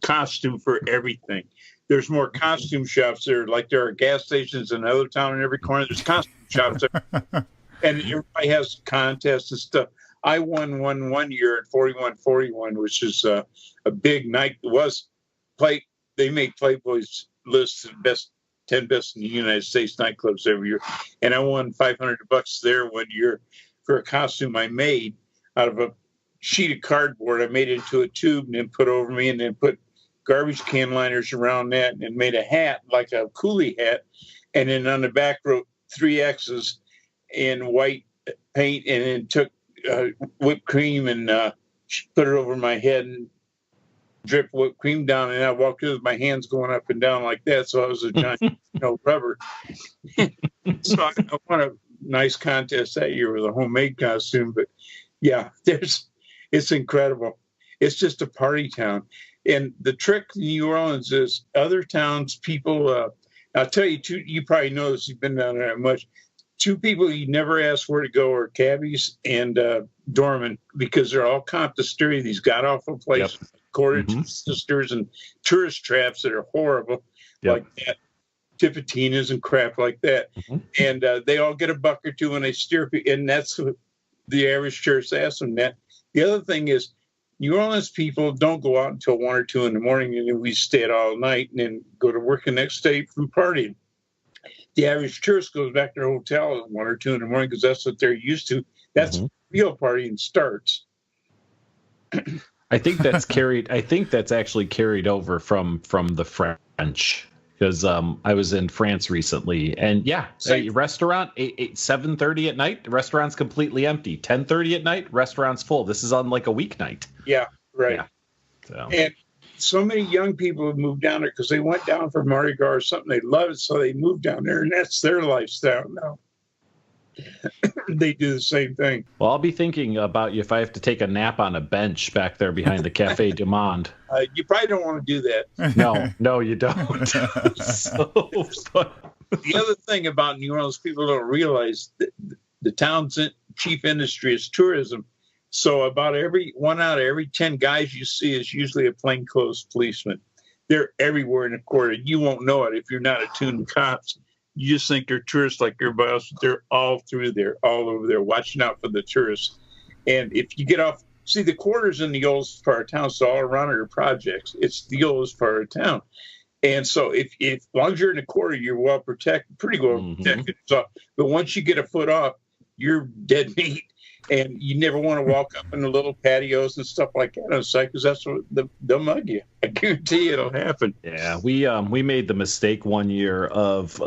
costume for everything. There's more costume shops there, like there are gas stations in another town in every corner. There's costume shops there. And everybody has contests and stuff. I won one year at 4141, which is a big night. They make Playboy's list of 10 best in the United States nightclubs every year. And I won $500 there one year for a costume I made out of a sheet of cardboard. I made it into a tube and then put over me, and then put garbage can liners around that, and coolie hat, like a coolie hat. And then on the back wrote 3 X's in white paint, and then took whipped cream and put it over my head and dripped whipped cream down. And I walked with my hands going up and down like that. So I was a giant, rubber. So I won a nice contest that year with a homemade costume. But yeah, it's incredible. It's just a party town. And the trick in New Orleans is other towns, people, I'll tell you, you probably know this, you've been down there that much. 2 people you never ask where to go are cabbies and doormen, because they're all comp to steer these god-awful places, cottage sisters and tourist traps that are horrible, like that, Tipitinas and crap like that. And they all get a buck or two when they steer, and that's what the average tourist asks them that. The other thing is, New Orleans people don't go out until 1 or 2 in the morning, and then we stay out all night and then go to work the next day from partying. The average tourist goes back to their hotel at 1 or 2 in the morning because that's what they're used to. That's real partying starts. I think that's actually carried over from the French, because I was in France recently, and a restaurant 7:30 at night, the restaurant's completely empty. 10:30 at night, restaurant's full. This is on like a weeknight. Yeah, right. Yeah. So. And so many young people have moved down there because they went down for Mardi Gras or something. They love it, so they moved down there, and that's their lifestyle now. They do the same thing. Well, I'll be thinking about you if I have to take a nap on a bench back there behind the Café du Monde. You probably don't want to do that. No, you don't. The other thing about New Orleans, people don't realize that the town's chief industry is tourism. So about one out of every 10 guys you see is usually a plainclothes policeman. They're everywhere in the quarter. You won't know it if you're not attuned to cops. You just think they're tourists like everybody else. They're all through there, all over there, watching out for the tourists. And if you get off, see, the quarter's in the oldest part of town, so all around are projects. It's the oldest part of town. And so if as long as you're in the quarter, you're well protected, pretty well protected. So, but once you get a foot off, you're dead meat. And you never want to walk up in the little patios and stuff like that on site, because that's what they'll mug you. I guarantee you it'll happen. Yeah, we made the mistake one year of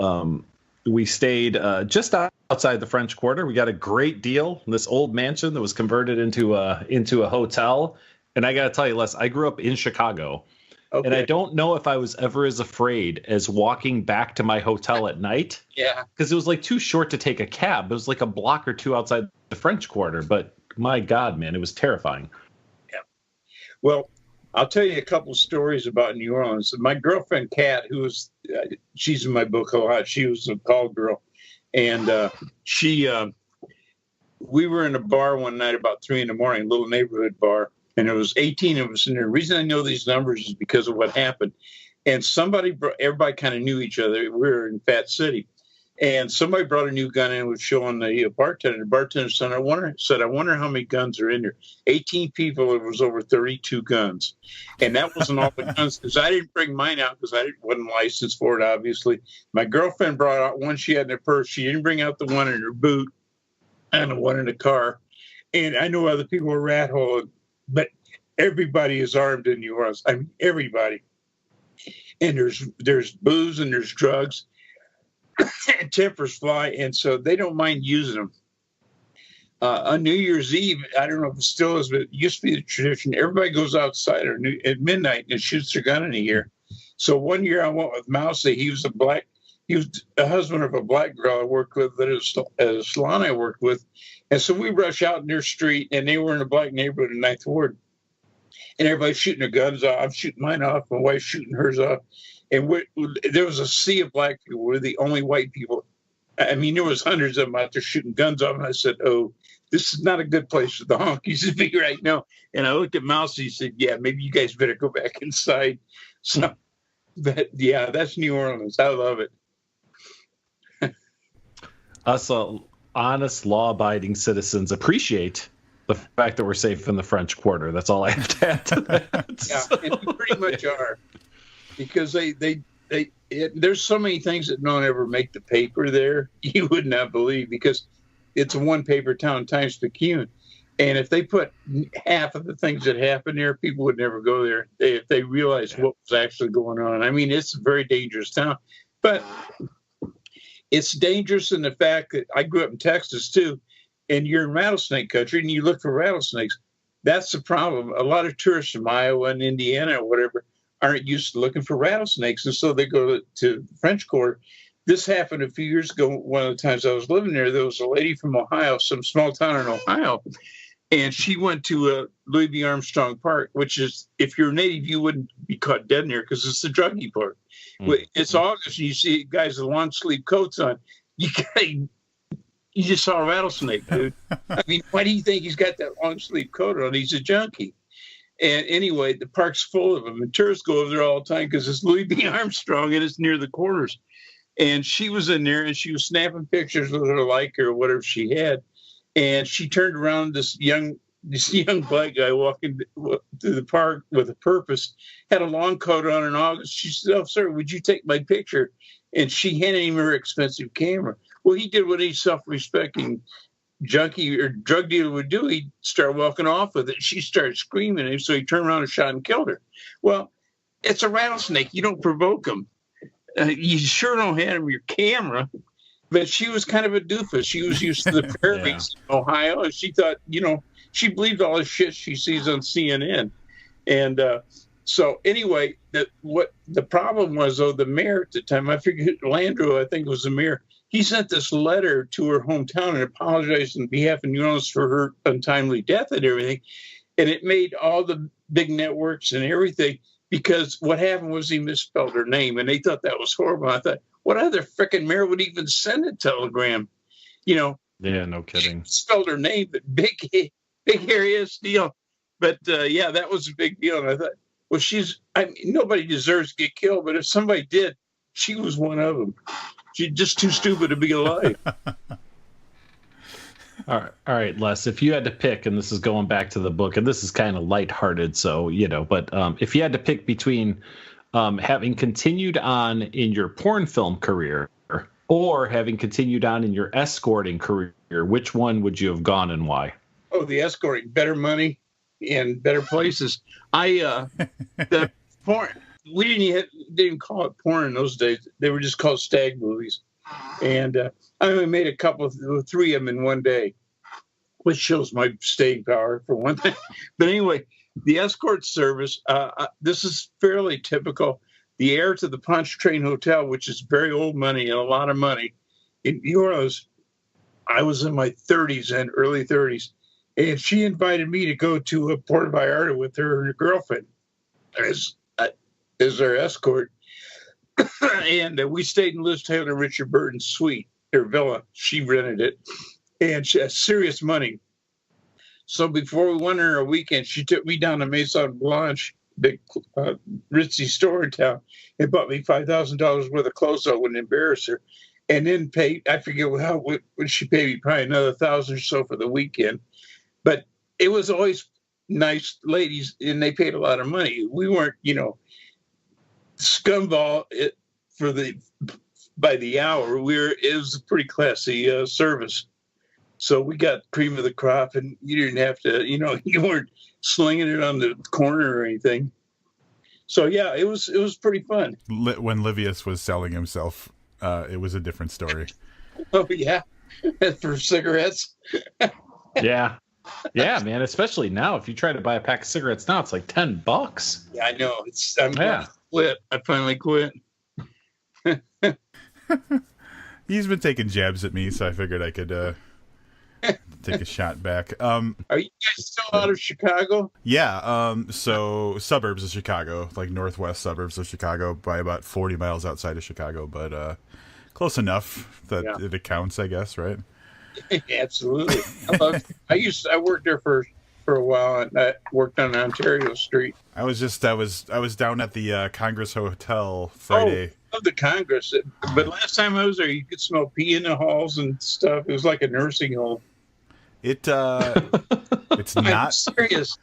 we stayed just outside the French Quarter. We got a great deal in this old mansion that was converted into a hotel. And I got to tell you, Les, I grew up in Chicago. Okay. And I don't know if I was ever as afraid as walking back to my hotel at night. Yeah. Because it was like too short to take a cab. It was like a block or two outside the French Quarter. But my God, man, it was terrifying. Yeah. Well, I'll tell you a couple stories about New Orleans. My girlfriend, Kat, she's in my book a lot. She was a call girl. And we were in a bar one night about 3 a.m, a little neighborhood bar. And there was 18 of us in there. The reason I know these numbers is because of what happened. and everybody kind of knew each other. We were in Fat City, and somebody brought a new gun in and was showing the bartender. The bartender said, I wonder how many guns are in there. 18 people, it was over 32 guns. And that wasn't all the guns, because I didn't bring mine out because I wasn't licensed for it, obviously. My girlfriend brought out one she had in her purse. She didn't bring out the one in her boot and the one in the car. And I know other people were rat holing, but everybody is armed in New Orleans. I mean, everybody. And there's booze and there's drugs. And tempers fly, and so they don't mind using them. On New Year's Eve, I don't know if it still is, but it used to be the tradition. Everybody goes outside at midnight and shoots their gun in the air. So one year I went with Mousy. He was a husband of a black girl I worked with at a salon I worked with. And so we rush out in their street, and they were in a black neighborhood in Ninth Ward. And everybody's shooting their guns off. I'm shooting mine off. My wife's shooting hers off. And there was a sea of black people. We're the only white people. I mean, there was hundreds of them out there shooting guns off. And I said, oh, this is not a good place for the honkies to be right now. And I looked at Mouse. He said, yeah, maybe you guys better go back inside. So, yeah, that's New Orleans. I love it. Us honest, law-abiding citizens appreciate the fact that we're safe in the French Quarter. That's all I have to add to that. Yeah, so. And we pretty much are. Because there's so many things that don't ever make the paper there, you would not believe, because it's a one-paper town, Times-Picayune. And if they put half of the things that happen there, people would never go there if they realized what was actually going on. I mean, it's a very dangerous town. But it's dangerous in the fact that I grew up in Texas, too, and you're in rattlesnake country, and you look for rattlesnakes. That's the problem. A lot of tourists from Iowa and Indiana or whatever aren't used to looking for rattlesnakes, and so they go to French Quarter. This happened a few years ago. One of the times I was living there was a lady from Ohio, some small town in Ohio, and she went to Louis B. Armstrong Park, which is, if you're a native, you wouldn't be caught dead in there because it's the druggy part. Mm-hmm. It's August, and you see guys with long sleeve coats on. You just saw a rattlesnake, dude. I mean, why do you think he's got that long sleeve coat on? He's a junkie. And anyway, the park's full of them. And tourists go over there all the time because it's Louis B. Armstrong and it's near the quarters. And she was in there and she was snapping pictures with her Leica or whatever she had. And she turned around, this young black guy walking through the park with a purpose, had a long coat on in August. She said, oh, sir, would you take my picture? And she handed him her expensive camera. Well, he did what any self-respecting junkie or drug dealer would do. He'd start walking off with it. She started screaming at him, so he turned around and shot and killed her. Well, it's a rattlesnake. You don't provoke them. You sure don't hand him your camera. But she was kind of a doofus. She was used to the prairies in Ohio, and she thought, she believed all the shit she sees on CNN. And so anyway, what the problem was, though, the mayor at the time, I figured Landreau, I think was the mayor, he sent this letter to her hometown and apologized on behalf of New Orleans for her untimely death and everything. And it made all the big networks and everything, because what happened was he misspelled her name, and they thought that was horrible. I thought, what other frickin' mayor would even send a telegram? Yeah, no kidding. Spelled her name, but big hairy ass deal. But yeah, that was a big deal. And I thought, well, nobody deserves to get killed, but if somebody did, she was one of them. She's just too stupid to be alive. All right, Les, if you had to pick, and this is going back to the book, and this is kind of lighthearted, so, but if you had to pick between having continued on in your porn film career or having continued on in your escorting career, which one would you have gone and why? Oh, the escorting, better money and better places. The porn, we didn't call it porn in those days. They were just called stag movies. And I only made 3 of them in one day, which shows my staying power for one thing. But anyway, the escort service, this is fairly typical. The heir to the Pontchartrain Hotel, which is very old money and a lot of money in New Orleans. I was in my 30s and early 30s, and she invited me to go to Puerto Vallarta with her and her girlfriend as her escort. And we stayed in Liz Taylor and Richard Burton's suite, their villa. She rented it, and she had serious money. So before we went on our weekend, she took me down to Maison Blanche big ritzy store in town and bought me $5,000 worth of clothes so I wouldn't embarrass her. And then paid, I forget what she paid me, probably another $1,000 or so for the weekend. But it was always nice ladies, and they paid a lot of money. We weren't, scumball by the hour. It was a pretty classy service. So we got cream of the crop, and you didn't have to, you weren't slinging it on the corner or anything. So yeah, it was pretty fun. When Livius was selling himself, it was a different story. Oh yeah, for cigarettes. Yeah, man. Especially now, if you try to buy a pack of cigarettes now, it's like $10. Yeah, I know. Quit. I finally quit. He's been taking jabs at me, so I figured I could take a shot back. Are you guys still out of Chicago? Yeah. So suburbs of Chicago, like northwest suburbs of Chicago, by about 40 miles outside of Chicago, but close enough that it counts, I guess, right? Absolutely. I worked there for a while, and I worked on Ontario Street. I was down at the Congress Hotel Friday. Oh, the Congress. But last time I was there, you could smell pee in the halls and stuff. It was like a nursing home. It's not. I'm serious.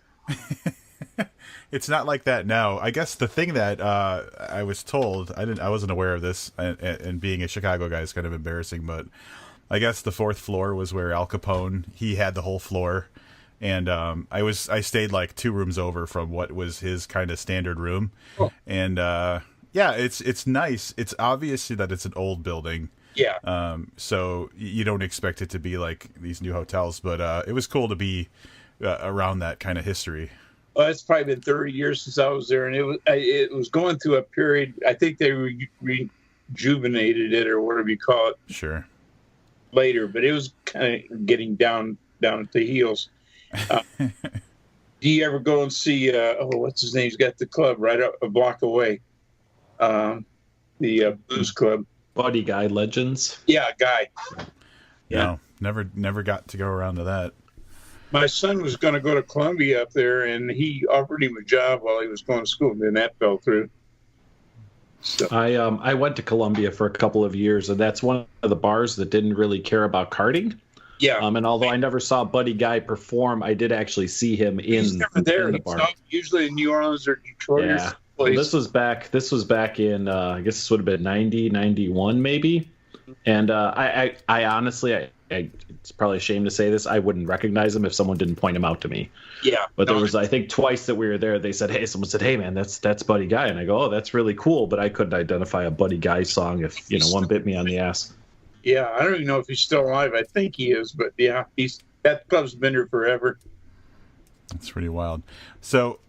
It's not like that now. I guess the thing that I was told, I wasn't aware of this, and being a Chicago guy is kind of embarrassing, but I guess the fourth floor was where Al Capone, he had the whole floor, and I stayed like 2 rooms over from what was his kind of standard room, and yeah, it's nice. It's obviously that it's an old building. Yeah. So you don't expect it to be like these new hotels, but it was cool to be around that kind of history. Well, it's probably been 30 years since I was there, and it was going through a period. I think they rejuvenated it, or whatever you call it. Sure. Later, but it was kind of getting down at the heels. Do you ever go and see? What's his name? He's got the club right up a block away. The Blues Club. Buddy Guy Legends. Yeah, Guy. Yeah. No, never got to go around to that. My son was going to go to Columbia up there, and he offered him a job while he was going to school, and then that fell through. So. I went to Columbia for a couple of years, and that's one of the bars that didn't really care about karting. Yeah. And although I never saw Buddy Guy perform, I did actually see him He's never there. In the bar. Usually in New Orleans or Detroit. Yeah. Well, this was back in I guess this would have been 90, 91 maybe. And I honestly, it's probably a shame to say this, I wouldn't recognize him if someone didn't point him out to me. Yeah. But there was, I think, twice that we were there, someone said, "Hey man, that's Buddy Guy," and I go, "Oh, that's really cool," but I couldn't identify a Buddy Guy song if one bit me on the ass. Yeah, I don't even know if he's still alive. I think he is, but yeah, that club's been there forever. That's pretty wild. So,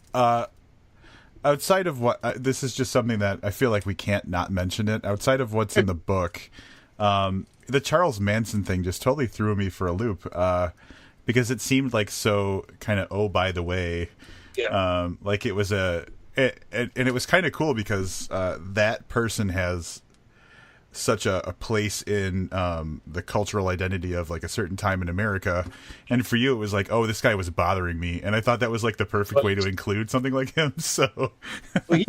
outside of what this is just something that I feel like we can't not mention it. Outside of what's in the book, the Charles Manson thing just totally threw me for a loop because it seemed like so kind of by the way, like it was and it was kind of cool because that person has such a place in the cultural identity of like a certain time in America, and for you it was like, oh, this guy was bothering me, and I thought that was like the perfect way to include something like him. So well,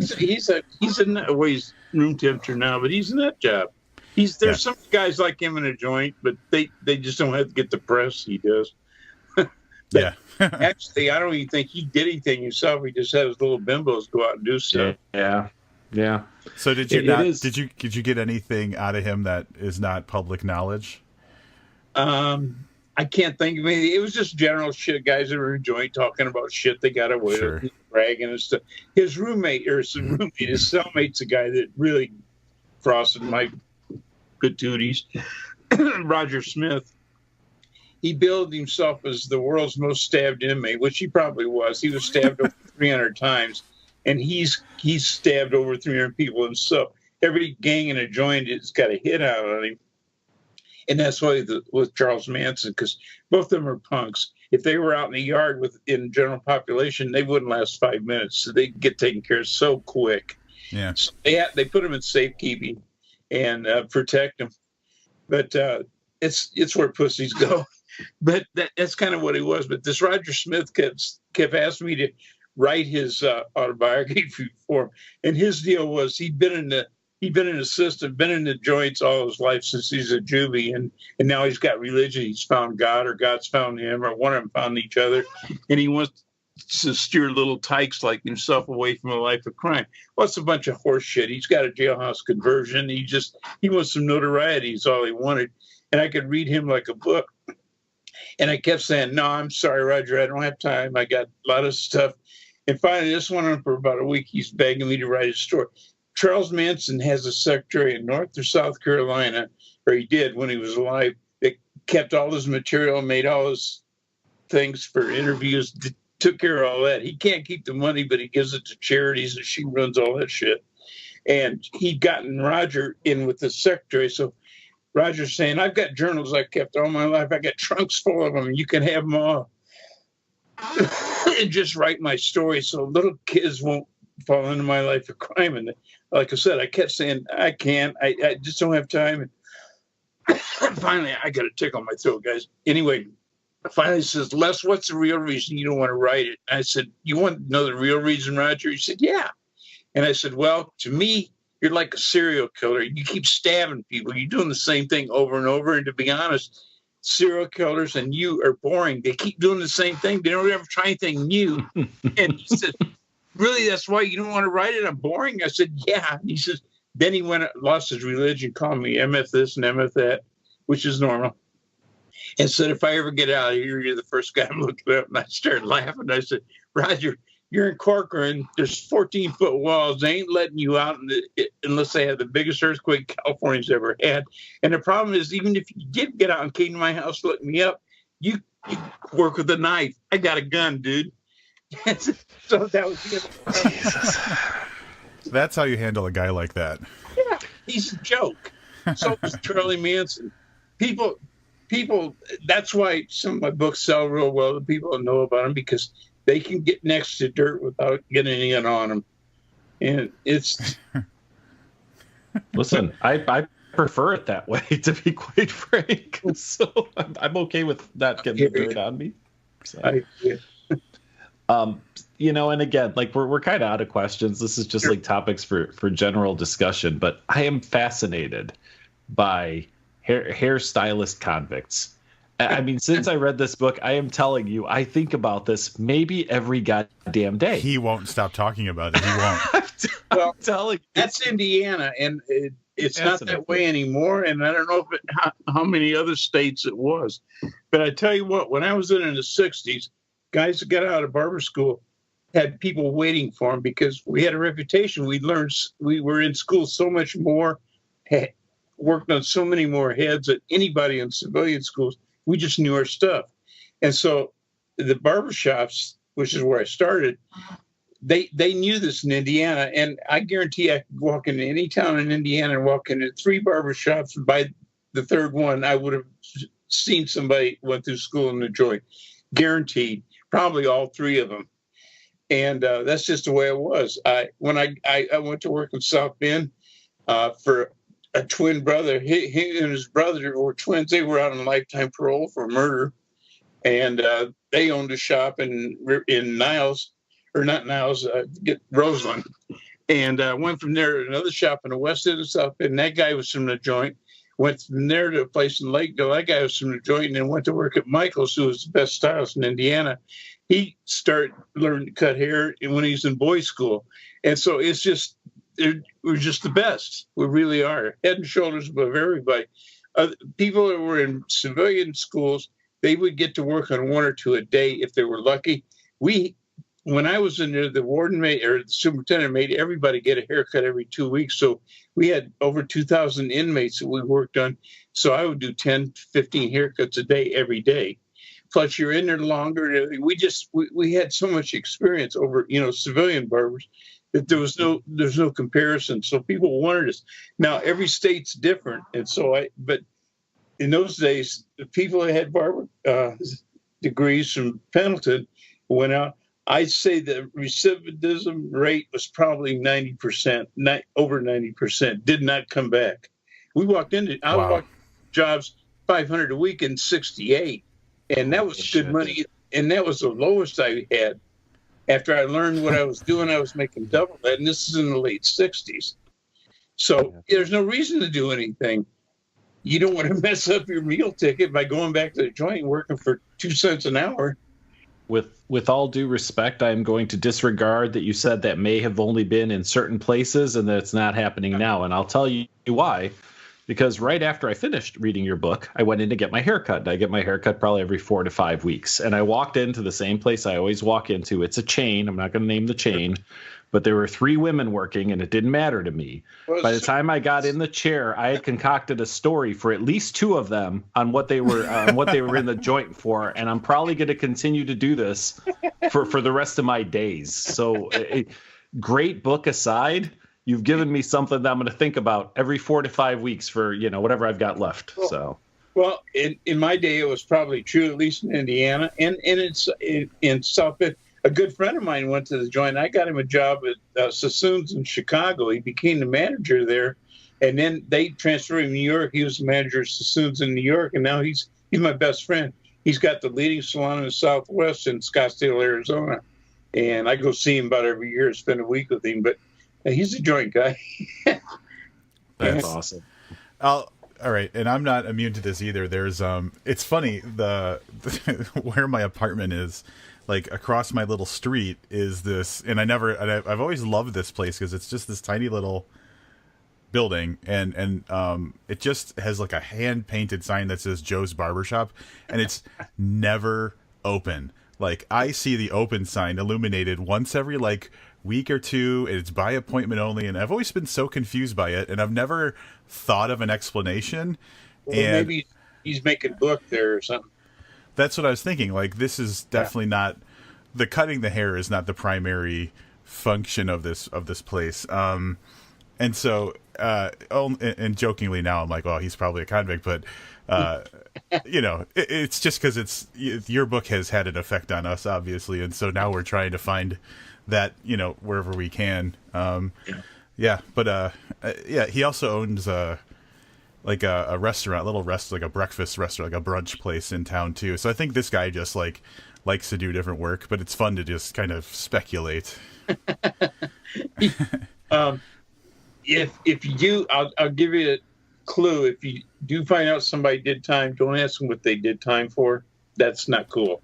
he's in he's room temperature now, but he's in that job. There's some guys like him in a joint, but they just don't have to get the press he does. Yeah. Actually, I don't even think he did anything himself. He just had his little bimbos go out and do stuff. Yeah. So did you get anything out of him that is not public knowledge? I can't think of anything. It was just general shit. Guys that were enjoying talking about shit they got away with, bragging and stuff. His roommate, his cellmate's a guy that really frosted my patooties. Roger Smith. He billed himself as the world's most stabbed inmate, which he probably was. He was stabbed over 300 times. And he's stabbed over 300 people, and so every gang in a joint has got a hit out on him. And that's why with Charles Manson, because both of them are punks. If they were out in the yard in general population, they wouldn't last 5 minutes. So they get taken care of so quick. Yeah, so they put them in safekeeping and protect them. But it's where pussies go. But that's kind of what he was. But this Roger Smith kept asking me to write his autobiography for him. And his deal was he'd been in the system, been in the joints all his life since he's a juvie, and now he's got religion. He's found God, or God's found him, or one of them found each other, and he wants to steer little tykes like himself away from a life of crime. Well, it's a bunch of horse shit. He's got a jailhouse conversion. He wants some notoriety is all he wanted. And I could read him like a book. And I kept saying, no, I'm sorry, Roger, I don't have time. I got a lot of stuff. And finally, this went on for about a week. He's begging me to write a story. Charles Manson has a secretary in North or South Carolina, or he did when he was alive, that kept all his material, made all his things for interviews, took care of all that. He can't keep the money, but he gives it to charities, and she runs all that shit. And he'd gotten Roger in with the secretary. So Roger's saying, I've got journals I kept all my life. I got trunks full of them. You can have them all. And just write my story so little kids won't fall into my life of crime. And like I said, I kept saying, I can't. I just don't have time. And finally, I got a tickle in my throat, guys. Anyway, finally says, Les, what's the real reason you don't want to write it? And I said, you want to know the real reason, Roger? He said, yeah. And I said, well, to me, you're like a serial killer. You keep stabbing people. You're doing the same thing over and over. And to be honest, serial killers and you are boring. They keep doing the same thing. They don't ever try anything new. And he said, really, that's why you don't want to write it? I'm boring? I said, yeah. And he says, then he lost his religion, called me MF this and MF that, which is normal. And said, if I ever get out of here, you're the first guy I'm looking up. And I started laughing. I said, Roger, you're in Corcoran. There's 14-foot walls. They ain't letting you out unless they have the biggest earthquake California's ever had. And the problem is, even if you did get out and came to my house, look me up, you work with a knife. I got a gun, dude. So that was Jesus. That's how you handle a guy like that. Yeah, he's a joke. So was Charlie Manson. People, that's why some of my books sell real well. The people know about them because they can get next to dirt without getting in on them. And it's... Listen, I prefer it that way, to be quite frank. So I'm okay with not getting the dirt on me. So. And again, like we're kind of out of questions. This is just like topics for general discussion, but I am fascinated by hairstylist convicts. I mean, since I read this book, I am telling you, I think about this maybe every goddamn day. He won't stop talking about it. He won't. Well, telling you. That's Indiana, and it's not that way anymore. And I don't know how many other states it was. But I tell you what, when I was in the 60s, guys that got out of barber school had people waiting for them because we had a reputation. We were in school so much more, worked on so many more heads than anybody in civilian schools. We just knew our stuff. And so the barbershops, which is where I started, they knew this in Indiana. And I guarantee I could walk into any town in Indiana and walk into 3 barbershops. And by the third one, I would have seen somebody went through school in the joint. Guaranteed. Probably all 3 of them. And that's just the way it was. When I went to work in South Bend for a twin brother. He and his brother were twins. They were out on lifetime parole for murder, and they owned a shop in Niles, or not Niles, Roseland. And went from there to another shop in the west end of South Bend. And that guy was from the joint. Went from there to a place in Lakeville. That guy was from the joint, and then went to work at Michael's, who was the best stylist in Indiana. He started learning to cut hair when he was in boys' school, and so it's just. We're just the best. We really are. Head and shoulders above everybody. People that were in civilian schools, they would get to work on 1 or 2 a day if they were lucky. When I was in there, the warden the superintendent made everybody get a haircut every 2 weeks. So we had over 2,000 inmates that we worked on. So I would do 10, 15 haircuts a day every day. Plus, you're in there longer. We had so much experience over, civilian barbers. That there's no comparison. So people wanted us. Now every state's different, and so but in those days, the people that had barber degrees from Pendleton went out. I'd say the recidivism rate was probably 90%, over 90%. Did not come back. We walked into I walked jobs 500 a week in '68, and that was good money, and that was the lowest I had. after I learned what I was doing, I was making double that. And this is in the late 60s. So there's no reason to do anything. You don't want to mess up your meal ticket by going back to the joint and working for 2 cents an hour. With all due respect, I'm going to disregard that you said that may have only been in certain places and that it's not happening now. And I'll tell you why. Because right after I finished reading your book, I went in to get my hair cut. I get my hair cut probably every 4 to 5 weeks. And I walked into the same place I always walk into. It's a chain. I'm not going to name the chain. But there were 3 women working, and it didn't matter to me. By the time I got in the chair, I had concocted a story for at least 2 of them on what they were in the joint for, and I'm probably going to continue to do this for the rest of my days. So, great book aside, you've given me something that I'm going to think about every 4 to 5 weeks for whatever I've got left. So. Well, in my day, it was probably true, at least in Indiana, and it's in South Bend. A good friend of mine went to the joint. I got him a job at Sassoon's in Chicago. He became the manager there, and then they transferred him to New York. He was the manager of Sassoon's in New York, and now he's my best friend. He's got the leading salon in the Southwest in Scottsdale, Arizona, and I go see him about every year, spend a week with him. But he's a joint guy. That's awesome. All right, and I'm not immune to this either. There's it's funny where my apartment is. Like across my little street is this, and I've always loved this place because it's just this tiny little building, and it just has like a hand painted sign that says Joe's Barbershop, and it's never open. Like I see the open sign illuminated once every like week or two, and it's by appointment only, and I've always been so confused by it, and I've never thought of an explanation. Well, and maybe he's making book there or something. That's what I was thinking. Like, this is definitely not the cutting the hair is not the primary function of this place. And so, and jokingly now I'm like, oh, he's probably a convict, but it's just because your book has had an effect on us, obviously, and so now we're trying to find that wherever we can. But he also owns like a restaurant, like a breakfast restaurant, like a brunch place in town too. So I think this guy just like likes to do different work, but it's fun to just kind of speculate. If you do, I'll give you a clue. If you do find out somebody did time, don't ask them what they did time for. That's not cool.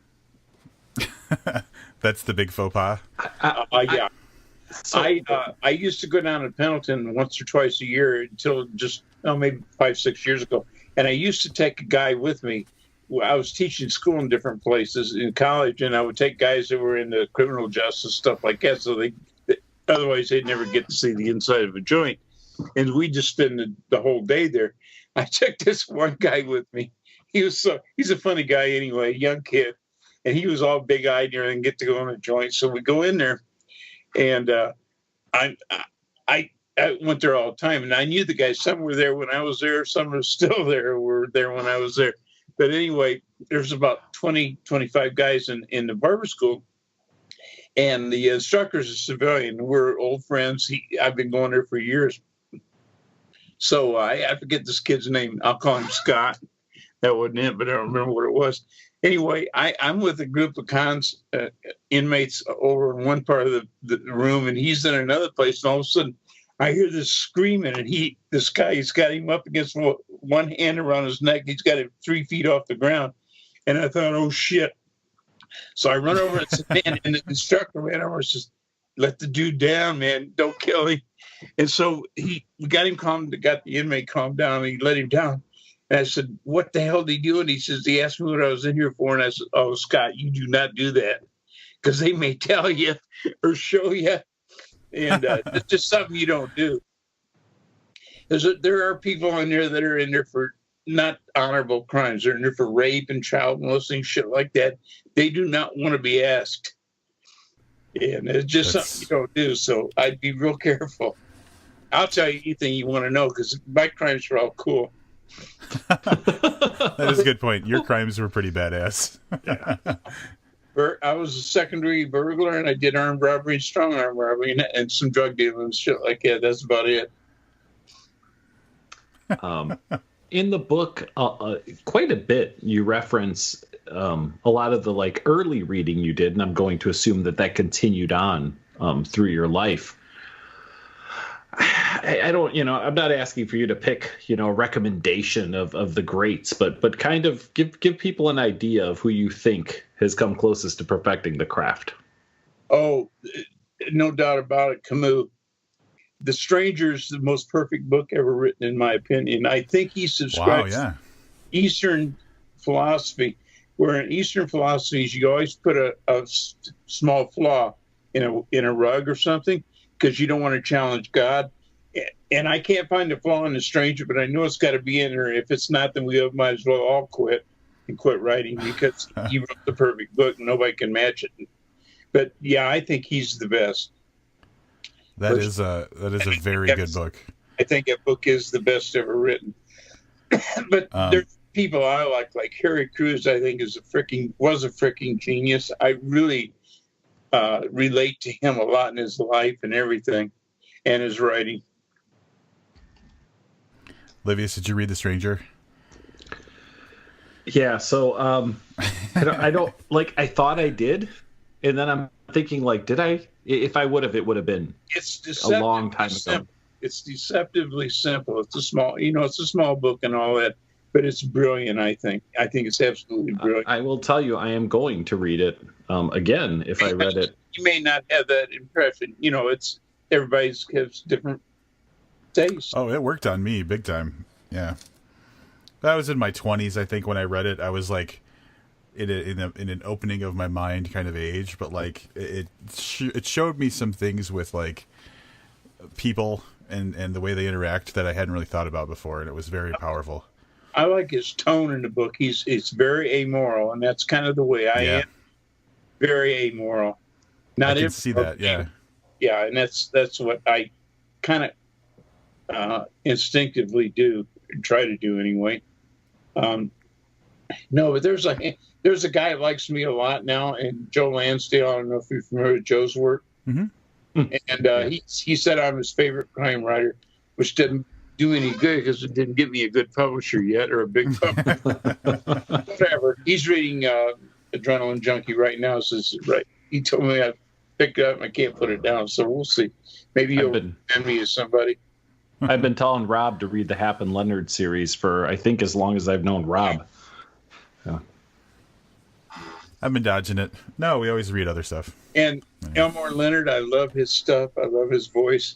That's the big faux pas. Yeah. I used to go down to Pendleton once or twice a year until just maybe 5-6 years ago, and I used to take a guy with me. I was teaching school in different places in college, and I would take guys that were into criminal justice stuff like that, so otherwise they'd never get to see the inside of a joint, and we just spend the whole day there. I took this one guy with me. He's a funny guy anyway, young kid, and he was all big-eyed and everything, get to go in a joint. So we go in there, and I went there all the time, and I knew the guys. Some were there when I was there. Some were still there, were there when I was there. But anyway, there's about 20, 25 guys in the barber school, and the instructor's a civilian. We're old friends. I've been going there for years. So I forget this kid's name. I'll call him Scott. That wasn't it, but I don't remember what it was. Anyway, I'm with a group of inmates over in one part of the room, and he's in another place, and all of a sudden I hear this screaming, and he's got him up against one hand around his neck. He's got him 3 feet off the ground. And I thought, oh, shit. So I run over and said, man, and the instructor ran over and says, let the dude down, man. Don't kill him. And so we got the inmate calmed down, and he let him down. And I said, what the hell did he do? And he says, he asked me what I was in here for. And I said, oh, Scott, you do not do that, because they may tell you or show you. And it's just something you don't do. There are people in there that are in there for not honorable crimes. They're in there for rape and child molesting, shit like that. They do not want to be asked. And it's just something you don't do. So I'd be real careful. I'll tell you anything you want to know, because my crimes are all cool. That is a good point. Your crimes were pretty badass. I was a secondary burglar, and I did armed robbery and strong arm robbery and some drug dealing and shit like that. That's about it. In the book, quite a bit you reference a lot of the like early reading you did, and I'm going to assume that continued on through your life. I don't, I'm not asking for you to pick, a recommendation of the greats, but kind of give people an idea of who you think has come closest to perfecting the craft. Oh, no doubt about it, Camus. The Stranger's the most perfect book ever written, in my opinion. I think he subscribes to Eastern philosophy, where in Eastern philosophies you always put a small flaw in a rug or something because you don't want to challenge God. And I can't find a flaw in The Stranger, but I know it's got to be in there. If it's not, then we might as well all quit writing because he wrote the perfect book and nobody can match it. But yeah, I think he's the best. That is a very good book. I think that book is the best ever written. But there's people I like Harry Crews. I think was a freaking genius. I really relate to him a lot in his life and everything, and his writing. Livius, did you read The Stranger? Yeah. So I don't like. I thought I did, and then I'm thinking like, did I? If I would have, it would have been a long time ago. It's deceptively simple. It's a small book and all that, but it's brilliant. I think it's absolutely brilliant. I will tell you, I am going to read it again if I read it. You may not have that impression. It's everybody's has different tastes. Oh, it worked on me big time. Yeah, I was in my 20s, I think, when I read it. I was like in an opening of my mind kind of age, but like it showed me some things with like people and the way they interact that I hadn't really thought about before, and it was very powerful. I like his tone in the book. It's very amoral, and that's kind of the way I am. Very amoral. I can see that. Yeah. Yeah, and that's what I kind of instinctively try to do anyway. No, but there's a guy that likes me a lot now, and Joe Lansdale. I don't know if you're familiar with Joe's work. Mm-hmm. And he said I'm his favorite crime writer, which didn't do any good because it didn't give me a good publisher yet or a big publisher. Whatever. He's reading Adrenaline Junkie right now. Says right. He told me I picked it up and I can't put it down. So we'll see. Maybe he'll send me to somebody. I've been telling Rob to read the Hap and Leonard series for I think as long as I've known Rob. Yeah. I've been dodging it. No, we always read other stuff. And Elmore Leonard, I love his stuff. I love his voice.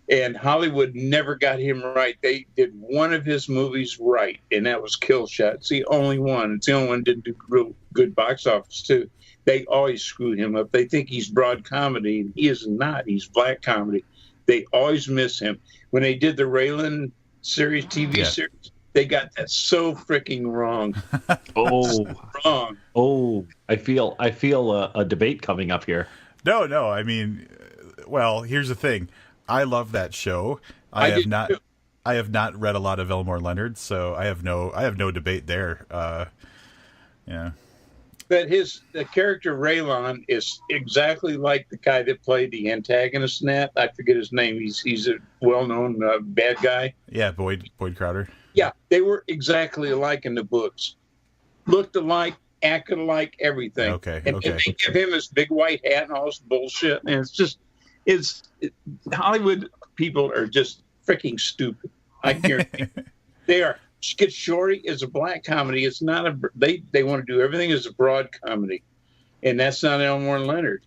And Hollywood never got him right. They did one of his movies right, and that was Kill Shot. It's the only one. It's the only one that didn't do real good box office, too. They always screw him up. They think he's broad comedy, and he is not. He's black comedy. They always miss him. When they did the Raylan series, TV series, they got that so freaking wrong. Wrong. Oh, I feel a debate coming up here. No. I mean, well, here's the thing. I love that show. I have not read a lot of Elmore Leonard, so I have no debate there. Yeah. But the character Raylan is exactly like the guy that played the antagonist in that. I forget his name. He's a well-known bad guy. Yeah, Boyd Crowder. Yeah, they were exactly alike in the books. Looked alike, acted alike, everything. Okay. And they give him this big white hat and all this bullshit. And Hollywood people are just freaking stupid. I guarantee they are. Get Shorty is a black comedy. It's not they want to do everything as a broad comedy, and that's not Elmore Leonard.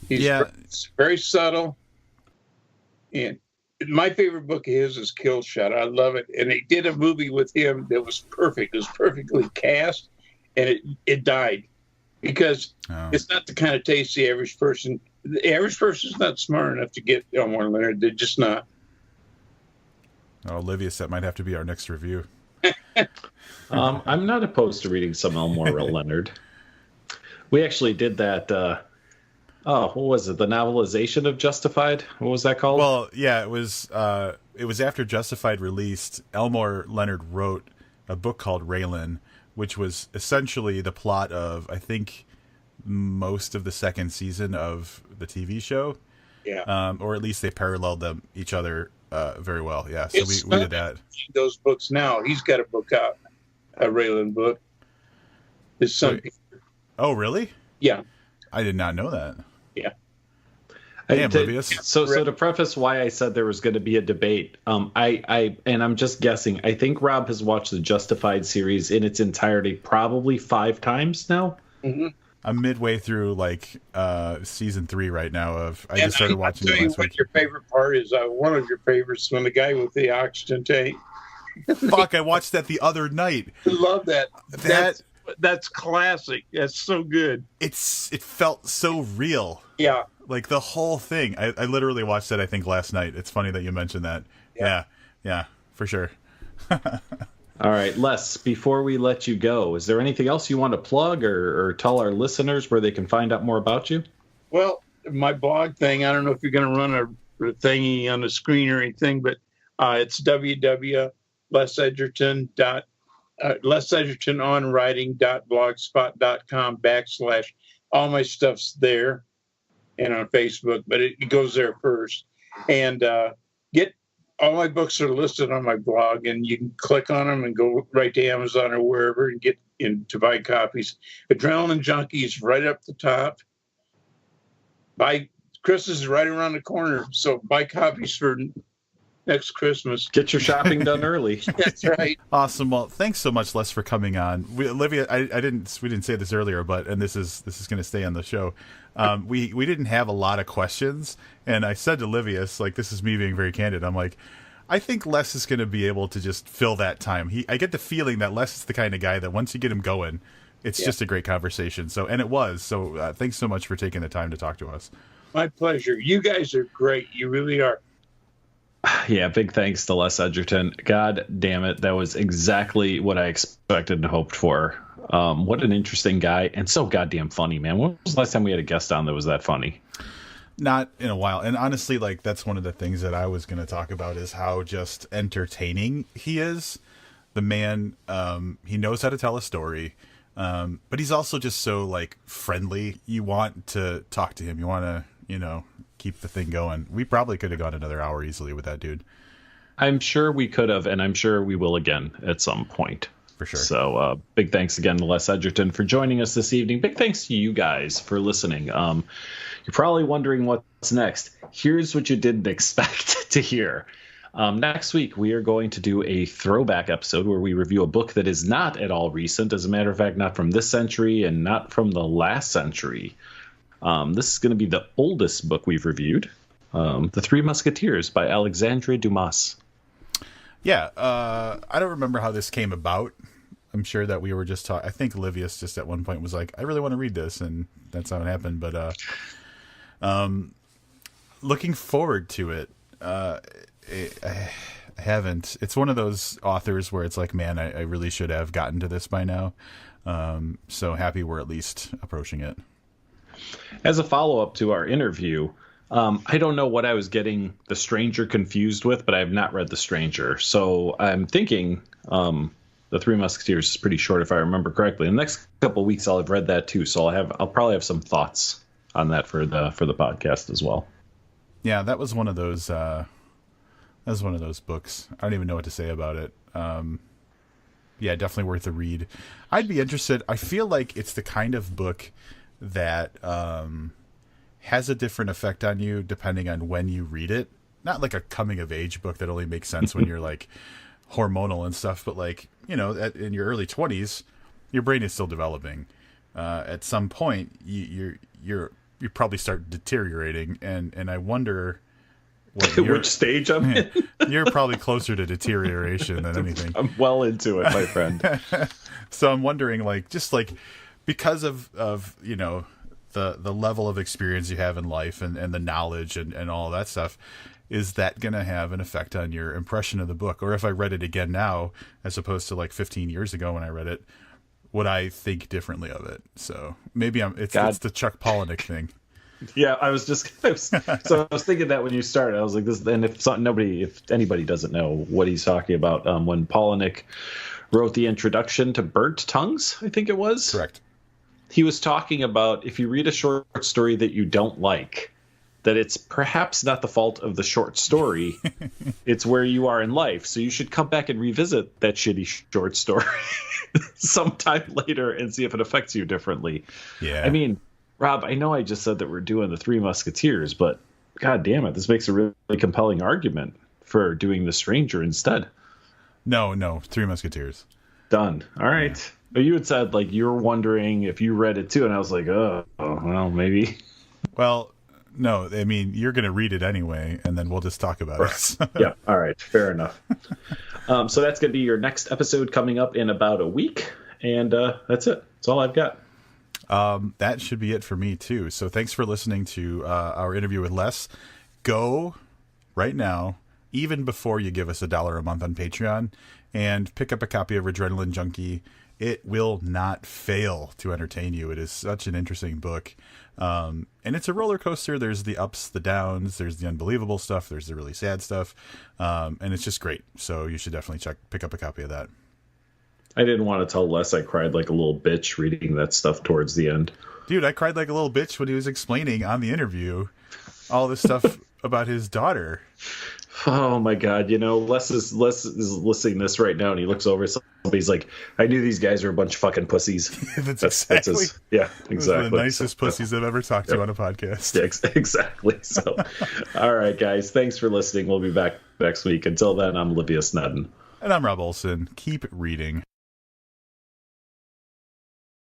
He's very subtle. And my favorite book of his is Kill Shot. I love it. And they did a movie with him that was perfect. It was perfectly cast, and it died because it's not the kind of taste the average person. The average person is not smart enough to get Elmore Leonard. They're just not. Oh, Livius, that might have to be our next review. I'm not opposed to reading some Elmore Leonard. We actually did that. What was it? The novelization of Justified? What was that called? Well, yeah, it was after Justified released. Elmore Leonard wrote a book called Raylan, which was essentially the plot of, I think, most of the second season of the TV show. Yeah. Or at least they paralleled each other very well. Yeah. So we did that. Those books now. He's got a book out, a Raylan book. His son. Wait. Oh, really? Yeah. I did not know that. Yeah. Damn, oblivious. So to preface why I said there was going to be a debate, and I'm just guessing, I think Rob has watched the Justified series in its entirety probably 5 times now. Mm-hmm. I'm midway through season 3 right now. I just started watching it last week. Your favorite part is one of your favorites when the guy with the oxygen tank. Fuck! I watched that the other night. I love that. That's classic. That's so good. It felt so real. Yeah. Like the whole thing. I literally watched that, I think, last night. It's funny that you mentioned that. Yeah, for sure. All right, Les, before we let you go, is there anything else you want to plug or tell our listeners where they can find out more about you? Well, my blog thing, I don't know if you're going to run a thingy on the screen or anything, but it's lesedgertononwriting.blogspot.com/ all my stuff's there and on Facebook, but it goes there first. And get all my books are listed on my blog, and you can click on them and go right to Amazon or wherever and get in to buy copies. Adrenaline Junkie is right up the top. Christmas is right around the corner, so buy copies for next Christmas. Get your shopping done early. That's right. Awesome. Well, thanks so much, Les, for coming on. Olivia, we didn't say this earlier, and this is going to stay on the show. We didn't have a lot of questions, and I said to Olivia, this is me being very candid. I'm like, I think Les is going to be able to just fill that time. I get the feeling that Les is the kind of guy that once you get him going, it's just a great conversation. And it was. So thanks so much for taking the time to talk to us. My pleasure. You guys are great. You really are. Yeah, big thanks to Les Edgerton. God damn it. That was exactly what I expected and hoped for. What an interesting guy, and so goddamn funny, man. When was the last time we had a guest on that was that funny? Not in a while. And honestly, that's one of the things that I was going to talk about is how just entertaining he is. The man, he knows how to tell a story, but he's also just so friendly. You want to talk to him. You want to, keep the thing going. We probably could have gone another hour easily with that dude. I'm sure we could have, and I'm sure we will again at some point. For sure. So big thanks again to Les Edgerton for joining us this evening. Big thanks to you guys for listening. You're probably wondering what's next. Here's what you didn't expect to hear. Next week, we are going to do a throwback episode where we review a book that is not at all recent. As a matter of fact, not from this century and not from the last century. This is going to be the oldest book we've reviewed, The Three Musketeers by Alexandre Dumas. Yeah, I don't remember how this came about. I'm sure that we were just talking. I think Livius just at one point was like, I really want to read this, and that's how it happened. But looking forward to it. I haven't. It's one of those authors where it's like, man, I really should have gotten to this by now. So happy we're at least approaching it. As a follow-up to our interview, I don't know what I was getting The Stranger confused with, but I have not read The Stranger. So I'm thinking The Three Musketeers is pretty short, if I remember correctly. In the next couple of weeks, I'll have read that too. So I'll probably have some thoughts on that for the podcast as well. Yeah, that was one of those. That was one of those books. I don't even know what to say about it. Yeah, definitely worth a read. I'd be interested. I feel like it's the kind of book that has a different effect on you depending on when you read it. Not like a coming of age book that only makes sense when you're hormonal and stuff, but in your early 20s, your brain is still developing. At some point, you probably start deteriorating, and I wonder which stage I'm in. You're probably closer to deterioration than anything. I'm well into it, my friend. So I'm wondering, because of the level of experience you have in life and the knowledge and all that stuff, is that going to have an effect on your impression of the book? Or if I read it again now, as opposed to 15 years ago when I read it, would I think differently of it? So maybe it's the Chuck Palahniuk thing. Yeah, I was thinking that when you started, I was like, this. And if anybody doesn't know what he's talking about, when Palahniuk wrote the introduction to Burnt Tongues, I think it was. Correct. He was talking about if you read a short story that you don't like, that it's perhaps not the fault of the short story. It's where you are in life. So you should come back and revisit that shitty short story. sometime later and see if it affects you differently. Yeah. I mean, Rob, I know I just said that we're doing the Three Musketeers, but God damn it, this makes a really compelling argument for doing The Stranger instead. No, Three Musketeers. Done. All right. Yeah. But you had said like you were wondering if you read it too, and I was like, oh well, maybe. Well, no, I mean you're going to read it anyway, and then we'll just talk about it. Yeah. All right. Fair enough. So that's going to be your next episode coming up in about a week, and that's it. That's all I've got. That should be it for me too. So thanks for listening to our interview with Les. Go right now, even before you give us $1 a month on Patreon, and pick up a copy of Adrenaline Junkie. It will not fail to entertain you. It is such an interesting book. And it's a roller coaster. There's the ups, the downs, there's the unbelievable stuff, there's the really sad stuff. And it's just great. So you should definitely pick up a copy of that. I didn't want to tell Les I cried like a little bitch reading that stuff towards the end. Dude, I cried like a little bitch when he was explaining on the interview all this stuff about his daughter. Oh my God! Les is listening to this right now, and he looks over. Somebody's like, "I knew these guys were a bunch of fucking pussies." That's exactly. Yeah, exactly. The nicest pussies I've ever talked to on a podcast. Yeah, exactly. So, all right, guys, thanks for listening. We'll be back next week. Until then, I'm Olivia Snedden, and I'm Rob Olson. Keep reading.